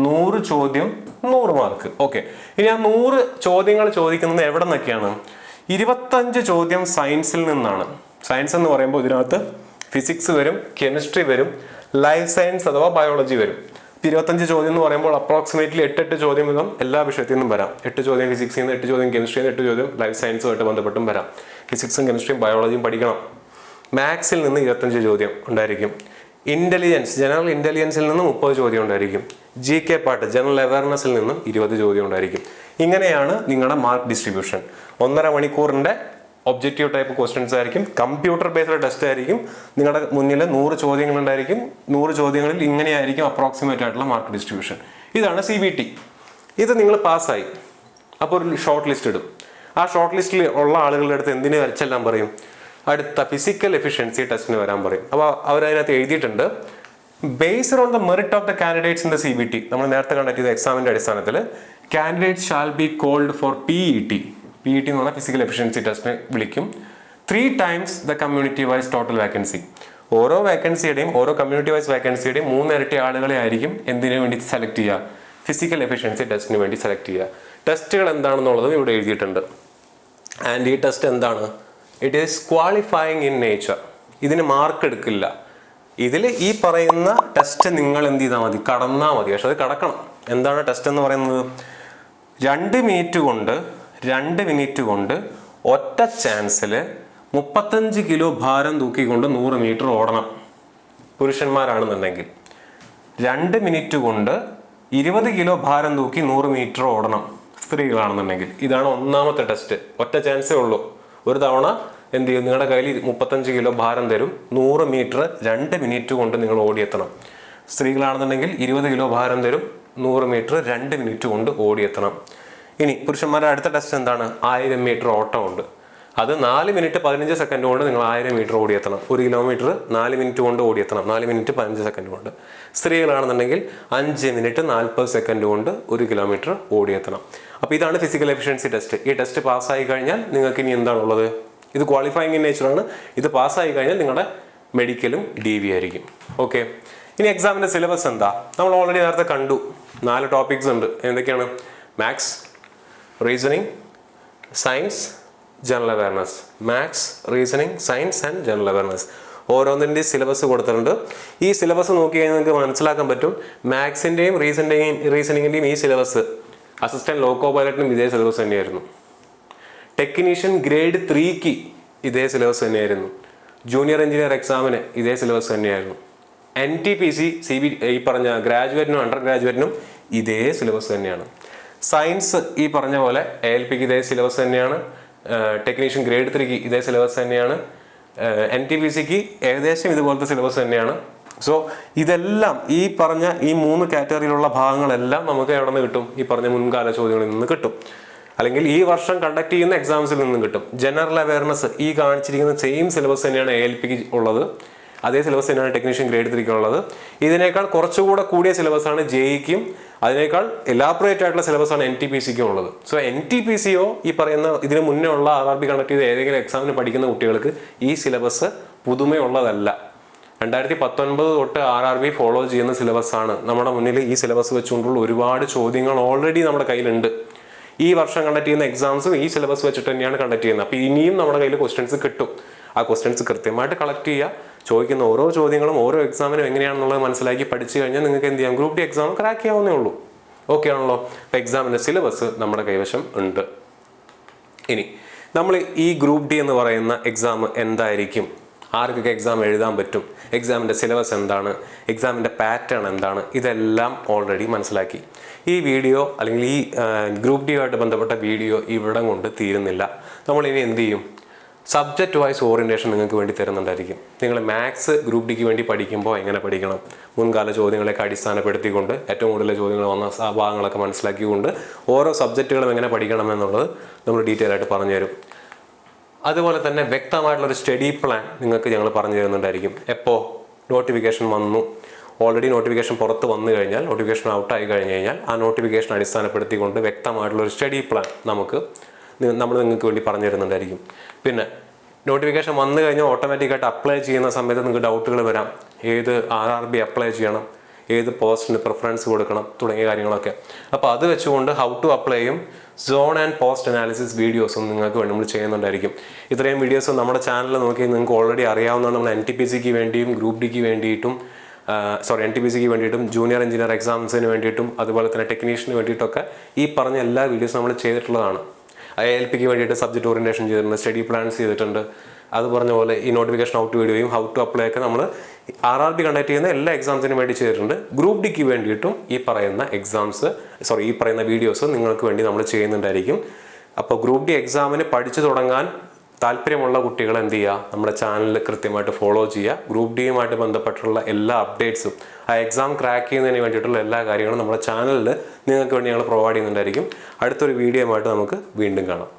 100 ചോദ്യം 100 മാർക്ക്. ഓക്കെ, ഇനി ആ 100 ചോദ്യങ്ങൾ ചോദിക്കുന്നത് എവിടെ നിന്നൊക്കെയാണ്? 25 ചോദ്യം സയൻസിൽ നിന്നാണ്. സയൻസ് എന്ന് പറയുമ്പോൾ ഇതിനകത്ത് ഫിസിക്സ് വരും, കെമിസ്ട്രി വരും, ലൈഫ് സയൻസ് അഥവാ ബയോളജി വരും. 25 ചോദ്യം എന്ന് പറയുമ്പോൾ അപ്രോക്സിമേറ്റ്ലി 8 ചോദ്യം വീതം എല്ലാ വിഷയത്തിൽ നിന്നും വരാം. 8 ചോദ്യം ഫിസിക്സിൽ നിന്ന്, 8 ചോദ്യം കെമിസ്ട്രിയിൽ നിന്ന്, 8 ചോദ്യം ലൈഫ് സയൻസുമായിട്ട് ബന്ധപ്പെട്ടും വരാം. ഫിസിക്സും കെമിസ്ട്രിയും ബയോളജിയും പഠിക്കണം. മാത്സിൽ നിന്ന് 25 ചോദ്യം ഉണ്ടായിരിക്കും. ഇന്റലിജൻസ്, ജനറൽ ഇന്റലിജൻസിൽ നിന്ന് 30 ചോദ്യം ഉണ്ടായിരിക്കും. GK പാർട്ട്, ജനറൽ അവയർനെസ്സിൽ നിന്നും 20 ചോദ്യം ഉണ്ടായിരിക്കും. ഇങ്ങനെയാണ് നിങ്ങളുടെ മാർക്ക് ഡിസ്ട്രിബ്യൂഷൻ. 1.5 മണിക്കൂറിന്റെ ഒബ്ജക്റ്റീവ് ടൈപ്പ് ക്വസ്റ്റ്യൻസ് ആയിരിക്കും, കമ്പ്യൂട്ടർ ബേസ്ഡ് ടെസ്റ്റ് ആയിരിക്കും. നിങ്ങളുടെ മുന്നിൽ 100 ചോദ്യങ്ങൾ ഉണ്ടായിരിക്കും. 100 ചോദ്യങ്ങളിൽ ഇങ്ങനെയായിരിക്കും അപ്രോക്സിമേറ്റ് ആയിട്ടുള്ള മാർക്ക് ഡിസ്ട്രിബ്യൂഷൻ. ഇതാണ് CBT. ഇത് നിങ്ങൾ പാസ്സായി, അപ്പോൾ ഒരു ഷോർട്ട് ലിസ്റ്റ് ഇടും. ആ ഷോർട്ട് ലിസ്റ്റിൽ ഉള്ള ആളുകളുടെ അടുത്ത് എന്തിനു വരച്ചെല്ലാം പറയും, അടുത്ത ഫിസിക്കൽ എഫിഷ്യൻസി ടെസ്റ്റിന് വരാൻ പറയും. അപ്പോൾ അവരതിനകത്ത് എഴുതിയിട്ടുണ്ട്, based on the merit of the candidates in the CBT, നമ്മൾ നേരത്തെ കണ്ടക്ട് ചെയ്ത എക്സാമിന്റെ അടിസ്ഥാനത്തിൽ candidate shall be called for PET എന്ന് പറഞ്ഞാൽ ഫിസിക്കൽ എഫിഷ്യൻസി ടെസ്റ്റിന് വിളിക്കും. 3 times the community wise total vacancy. ഓരോ വേക്കൻസിയുടെയും ഓരോ കമ്മ്യൂണിറ്റി വൈസ് വേക്കൻസിയുടെയും 3 ഇരട്ടി ആളുകളെ ആയിരിക്കും എന്തിനു വേണ്ടി സെലക്ട് ചെയ്യുക, ഫിസിക്കൽ എഫിഷ്യൻസി ടെസ്റ്റിന് വേണ്ടി സെലക്ട് ചെയ്യുക. ടെസ്റ്റുകൾ എന്താണെന്നുള്ളതും ഇവിടെ എഴുതിയിട്ടുണ്ട്. ആൻഡ് ഈ ടെസ്റ്റ് എന്താണ്, it is qualifying in nature. ഇതിന് മാർക്ക് എടുക്കില്ല. ഇതിൽ ഈ പറയുന്ന ടെസ്റ്റ് നിങ്ങൾ എന്ത് ചെയ്താൽ മതി, കടന്നാൽ മതി. പക്ഷെ അത് കടക്കണം. എന്താണ് ടെസ്റ്റ് എന്ന് പറയുന്നത്, 2 മിനിറ്റ് കൊണ്ട് ഒറ്റ ചാൻസിൽ 35 കിലോ ഭാരം തൂക്കിക്കൊണ്ട് 100 മീറ്റർ ഓടണം പുരുഷന്മാരാണെന്നുണ്ടെങ്കിൽ. 2 മിനിറ്റ് കൊണ്ട് 20 കിലോ ഭാരം തൂക്കി 100 മീറ്റർ ഓടണം സ്ത്രീകളാണെന്നുണ്ടെങ്കിൽ. ഇതാണ് ഒന്നാമത്തെ ടെസ്റ്റ്. ഒറ്റ ചാൻസേ ഉള്ളൂ. ഒരു തവണ എന്ത് ചെയ്യും, നിങ്ങളുടെ കയ്യിൽ 35 കിലോ ഭാരം തരും, 100 മീറ്റർ 2 മിനിറ്റ് കൊണ്ട് നിങ്ങൾ ഓടിയെത്തണം. സ്ത്രീകളാണെന്നുണ്ടെങ്കിൽ 20 കിലോ ഭാരം തരും, 100 മീറ്റർ 2 മിനിറ്റ് കൊണ്ട് ഓടിയെത്തണം. ഇനി പുരുഷന്മാരുടെ അടുത്ത ടെസ്റ്റ് എന്താണ്, 1000 മീറ്റർ ഓട്ടമുണ്ട്. അത് 4 മിനിറ്റ് 15 സെക്കൻഡ് കൊണ്ട് നിങ്ങൾ 1000 മീറ്റർ ഓടിയെത്തണം. 1 കിലോമീറ്റർ 4 മിനിറ്റ് കൊണ്ട് ഓടിയെത്തണം, 4 മിനിറ്റ് 15 സെക്കൻഡ് കൊണ്ട്. സ്ത്രീകളാണെന്നുണ്ടെങ്കിൽ 5 മിനിറ്റ് 40 സെക്കൻഡ് കൊണ്ട് 1 കിലോമീറ്റർ ഓടിയെത്തണം. അപ്പോൾ ഇതാണ് ഫിസിക്കൽ എഫിഷ്യൻസി ടെസ്റ്റ്. ഈ ടെസ്റ്റ് പാസ്സായി കഴിഞ്ഞാൽ നിങ്ങൾക്ക് ഇനി എന്താണുള്ളത്, ഇത് ക്വാളിഫയിങ് ഇൻ നേച്ചറാണ്. ഇത് പാസ്സായി കഴിഞ്ഞാൽ നിങ്ങളുടെ മെഡിക്കലും DV ആയിരിക്കും. ഓക്കെ, ഇനി എക്സാമിൻ്റെ സിലബസ് എന്താ, നമ്മൾ ഓൾറെഡി നേരത്തെ കണ്ടു. 4 ടോപ്പിക്സ് ഉണ്ട്. എന്തൊക്കെയാണ്, maths, reasoning, science, general awareness. Maths, reasoning, science and general awareness. ഓരോന്നിൻ്റെയും സിലബസ് കൊടുത്തിട്ടുണ്ട്. ഈ സിലബസ് നോക്കി കഴിഞ്ഞാൽ നിങ്ങൾക്ക് മനസ്സിലാക്കാൻ പറ്റും, മാത്സിൻ്റെയും റീസണിങ്ങിൻ്റെയും ഈ സിലബസ് അസിസ്റ്റന്റ് ലോക്കോ പൈലറ്റിനും ഇതേ സിലബസ് തന്നെയായിരുന്നു. ടെക്നീഷ്യൻ ഗ്രേഡ് 3ക്ക് ഇതേ സിലബസ് തന്നെയായിരുന്നു. ജൂനിയർ എഞ്ചിനീയർ എക്സാമിന് ഇതേ സിലബസ് തന്നെയായിരുന്നു. NTPC ഈ പറഞ്ഞ ഗ്രാജുവേറ്റിനും അണ്ടർ ഗ്രാജുവേറ്റിനും ഇതേ സിലബസ് തന്നെയാണ്. സയൻസ് ഈ പറഞ്ഞ പോലെ ALPക്ക് ഇതേ സിലബസ് തന്നെയാണ്. ടെക്നീഷ്യൻ ഗ്രേഡ് 3ക്ക് ഇതേ സിലബസ് തന്നെയാണ്. NTPCക്ക് ഏകദേശം ഇതുപോലത്തെ സിലബസ് തന്നെയാണ്. സോ ഇതെല്ലാം ഈ പറഞ്ഞ ഈ 3 കാറ്റഗറിയിലുള്ള ഭാഗങ്ങളെല്ലാം നമുക്ക് എവിടെ നിന്ന് കിട്ടും, ഈ പറഞ്ഞ മുൻകാല ചോദ്യങ്ങളിൽ നിന്ന് കിട്ടും, അല്ലെങ്കിൽ ഈ വർഷം കണ്ടക്ട് ചെയ്യുന്ന എക്സാംസിൽ നിന്നും കിട്ടും. ജനറൽ അവയർനെസ് ഈ കാണിച്ചിരിക്കുന്ന സെയിം സിലബസ് തന്നെയാണ് ALPക്ക് ഉള്ളത്. അതേ സിലബസ് തന്നെയാണ് ടെക്നീഷ്യൻ ഗ്രേഡ് 3ക്ക് ഉള്ളത്. ഇതിനേക്കാൾ കുറച്ചുകൂടെ കൂടിയ സിലബസാണ് JEEക്കും. അതിനേക്കാൾ എലാബറേറ്റ് ആയിട്ടുള്ള സിലബസാണ് NTPCക്കും ഉള്ളത്. സോ NTPCയോ ഈ പറയുന്ന ഇതിന് മുന്നേ ഉള്ള RRB കണ്ടക്ട് ചെയ്ത ഏതെങ്കിലും എക്സാമിന് പഠിക്കുന്ന കുട്ടികൾക്ക് ഈ സിലബസ് പുതുമയുള്ളതല്ല. 2019 തൊട്ട് RRB ഫോളോ ചെയ്യുന്ന സിലബസാണ്. നമ്മുടെ മുന്നിൽ ഈ സിലബസ് വെച്ചുകൊണ്ടുള്ള ഒരുപാട് ചോദ്യങ്ങൾ ഓൾറെഡി നമ്മുടെ കയ്യിലുണ്ട്. ഈ വർഷം കണ്ടക്ട് ചെയ്യുന്ന എക്സാംസും ഈ സിലബസ് വെച്ചിട്ട് തന്നെയാണ് കണ്ടക്ട് ചെയ്യുന്നത്. അപ്പോൾ ഇനിയും നമ്മുടെ കയ്യിൽ ക്വസ്റ്റ്യൻസ് കിട്ടും. ആ ക്വസ്റ്റ്യൻസ് കൃത്യമായിട്ട് കളക്ട് ചെയ്യുക. ചോദിക്കുന്ന ഓരോ ചോദ്യങ്ങളും ഓരോ എക്സാമിനും എങ്ങനെയാണെന്നുള്ളത് മനസ്സിലാക്കി പഠിച്ചു കഴിഞ്ഞാൽ നിങ്ങൾക്ക് എന്ത് ചെയ്യാം, ഗ്രൂപ്പ് ഡി എക്സാം ക്രാക്ക് ചെയ്യാവുന്നേ ഉള്ളൂ. ഓക്കെ ആണല്ലോ. അപ്പോൾ എക്സാമിൻ്റെ സിലബസ് നമ്മുടെ കൈവശം ഉണ്ട്. ഇനി നമ്മൾ ഈ ഗ്രൂപ്പ് ഡി എന്ന് പറയുന്ന എക്സാം എന്തായിരിക്കും, ആർക്കൊക്കെ എക്സാം എഴുതാൻ പറ്റും, എക്സാമിൻ്റെ സിലബസ് എന്താണ്, എക്സാമിൻ്റെ പാറ്റേൺ എന്താണ്, ഇതെല്ലാം ഓൾറെഡി മനസ്സിലാക്കി. ഈ വീഡിയോ അല്ലെങ്കിൽ ഈ ഗ്രൂപ്പ് ഡി ആയിട്ട് ബന്ധപ്പെട്ട വീഡിയോ ഇവിടം കൊണ്ട് തീരുന്നില്ല. നമ്മളിനി എന്ത് ചെയ്യും, സബ്ജക്റ്റ് വൈസ് ഓറിയൻറ്റേഷൻ നിങ്ങൾക്ക് വേണ്ടി തരുന്നുണ്ടായിരിക്കും. നിങ്ങൾ മാത്സ് ഗ്രൂപ്പ് ഡിക്ക് വേണ്ടി പഠിക്കുമ്പോൾ എങ്ങനെ പഠിക്കണം, മുൻകാല ചോദ്യങ്ങളെയൊക്കെ അടിസ്ഥാനപ്പെടുത്തിക്കൊണ്ട് ഏറ്റവും കൂടുതൽ ചോദ്യങ്ങൾ വന്ന ഭാഗങ്ങളൊക്കെ മനസ്സിലാക്കിക്കൊണ്ട് ഓരോ സബ്ജക്റ്റുകളും എങ്ങനെ പഠിക്കണം എന്നുള്ളത് നമ്മൾ ഡീറ്റെയിൽ ആയിട്ട് പറഞ്ഞു തരും. അതുപോലെ തന്നെ വ്യക്തമായിട്ടുള്ളൊരു സ്റ്റഡി പ്ലാൻ നിങ്ങൾക്ക് ഞങ്ങൾ പറഞ്ഞു തരുന്നുണ്ടായിരിക്കും. എപ്പോൾ നോട്ടിഫിക്കേഷൻ വന്നു, ഓൾറെഡി നോട്ടിഫിക്കേഷൻ പുറത്ത് വന്നു കഴിഞ്ഞാൽ, നോട്ടിഫിക്കേഷൻ ഔട്ടായി കഴിഞ്ഞ് കഴിഞ്ഞാൽ ആ നോട്ടിഫിക്കേഷൻ അടിസ്ഥാനപ്പെടുത്തിക്കൊണ്ട് വ്യക്തമായിട്ടുള്ളൊരു സ്റ്റഡി പ്ലാൻ നമ്മൾ നിങ്ങൾക്ക് വേണ്ടി പറഞ്ഞു തരുന്നുണ്ടായിരിക്കും. പിന്നെ നോട്ടിഫിക്കേഷൻ വന്നു കഴിഞ്ഞാൽ ഓട്ടോമാറ്റിക്കായിട്ട് അപ്ലൈ ചെയ്യുന്ന സമയത്ത് നിങ്ങൾക്ക് ഡൗട്ടുകൾ വരാം. ഏത് RRB അപ്ലൈ ചെയ്യണം, ഏത് പോസ്റ്റിന് പ്രിഫറൻസ് കൊടുക്കണം തുടങ്ങിയ കാര്യങ്ങളൊക്കെ. അപ്പോൾ അത് വെച്ചുകൊണ്ട് ഹൗ ടു അപ്ലൈയും സോൺ ആൻഡ് പോസ്റ്റ് അനാലിസിസ് വീഡിയോസും നിങ്ങൾക്ക് വേണ്ടി നമ്മൾ ചെയ്യുന്നുണ്ടായിരിക്കും. ഇത്രയും വീഡിയോസ് നമ്മുടെ ചാനലിൽ നോക്കി നിങ്ങൾക്ക് ഓൾറെഡി അറിയാവുന്നതാണ്. നമ്മൾ NTPCക്ക് വേണ്ടിയും ഗ്രൂപ്പ് ഡിക്ക് വേണ്ടിയിട്ടും NTPCക്ക് വേണ്ടിയിട്ടും ജൂനിയർ എഞ്ചിനീയർ എക്സാംസിന് വേണ്ടിയിട്ടും അതുപോലെ തന്നെ ടെക്നീഷ്യന് വേണ്ടിയിട്ടൊക്കെ ഈ പറഞ്ഞ എല്ലാ വീഡിയോസും നമ്മൾ ചെയ്തിട്ടുള്ളതാണ്. ALPക്ക് വേണ്ടിയിട്ട് സബ്ജക്റ്റ് ഓറിയൻറ്റേഷൻ ചെയ്തിട്ടുണ്ട്, സ്റ്റഡി പ്ലാൻസ് ചെയ്തിട്ടുണ്ട്. അത് പറഞ്ഞ പോലെ ഈ നോട്ടിഫിക്കേഷൻ ഔട്ട് വീഡിയോയും ഹൗ ടു അപ്ലൈ ഒക്കെ നമ്മൾ RRB കണ്ടക്ട് ചെയ്യുന്ന എല്ലാ എക്സാംസിനും വേണ്ടി ചെയ്തിട്ടുണ്ട്. ഗ്രൂപ്പ് ഡിക്ക് വേണ്ടിയിട്ടും ഈ പറയുന്ന വീഡിയോസ് നിങ്ങൾക്ക് വേണ്ടി നമ്മൾ ചെയ്യുന്നുണ്ടായിരിക്കും. അപ്പോൾ ഗ്രൂപ്പ് ഡി എക്സാമിന് പഠിച്ചു തുടങ്ങാൻ താല്പര്യമുള്ള കുട്ടികൾ എന്ത് ചെയ്യുക, നമ്മുടെ ചാനൽ കൃത്യമായിട്ട് ഫോളോ ചെയ്യുക. ഗ്രൂപ്പ് ഡിയുമായിട്ട് ബന്ധപ്പെട്ടുള്ള എല്ലാ അപ്ഡേറ്റ്സും ആ എക്സാം ക്രാക്ക് ചെയ്യുന്നതിന് വേണ്ടിയിട്ടുള്ള എല്ലാ കാര്യങ്ങളും നമ്മുടെ ചാനലിൽ നിങ്ങൾക്ക് വേണ്ടി ഞങ്ങൾ പ്രൊവൈഡ് ചെയ്യുന്നുണ്ടായിരിക്കും. അടുത്തൊരു വീഡിയോ ആയിട്ട് നമുക്ക് വീണ്ടും കാണാം.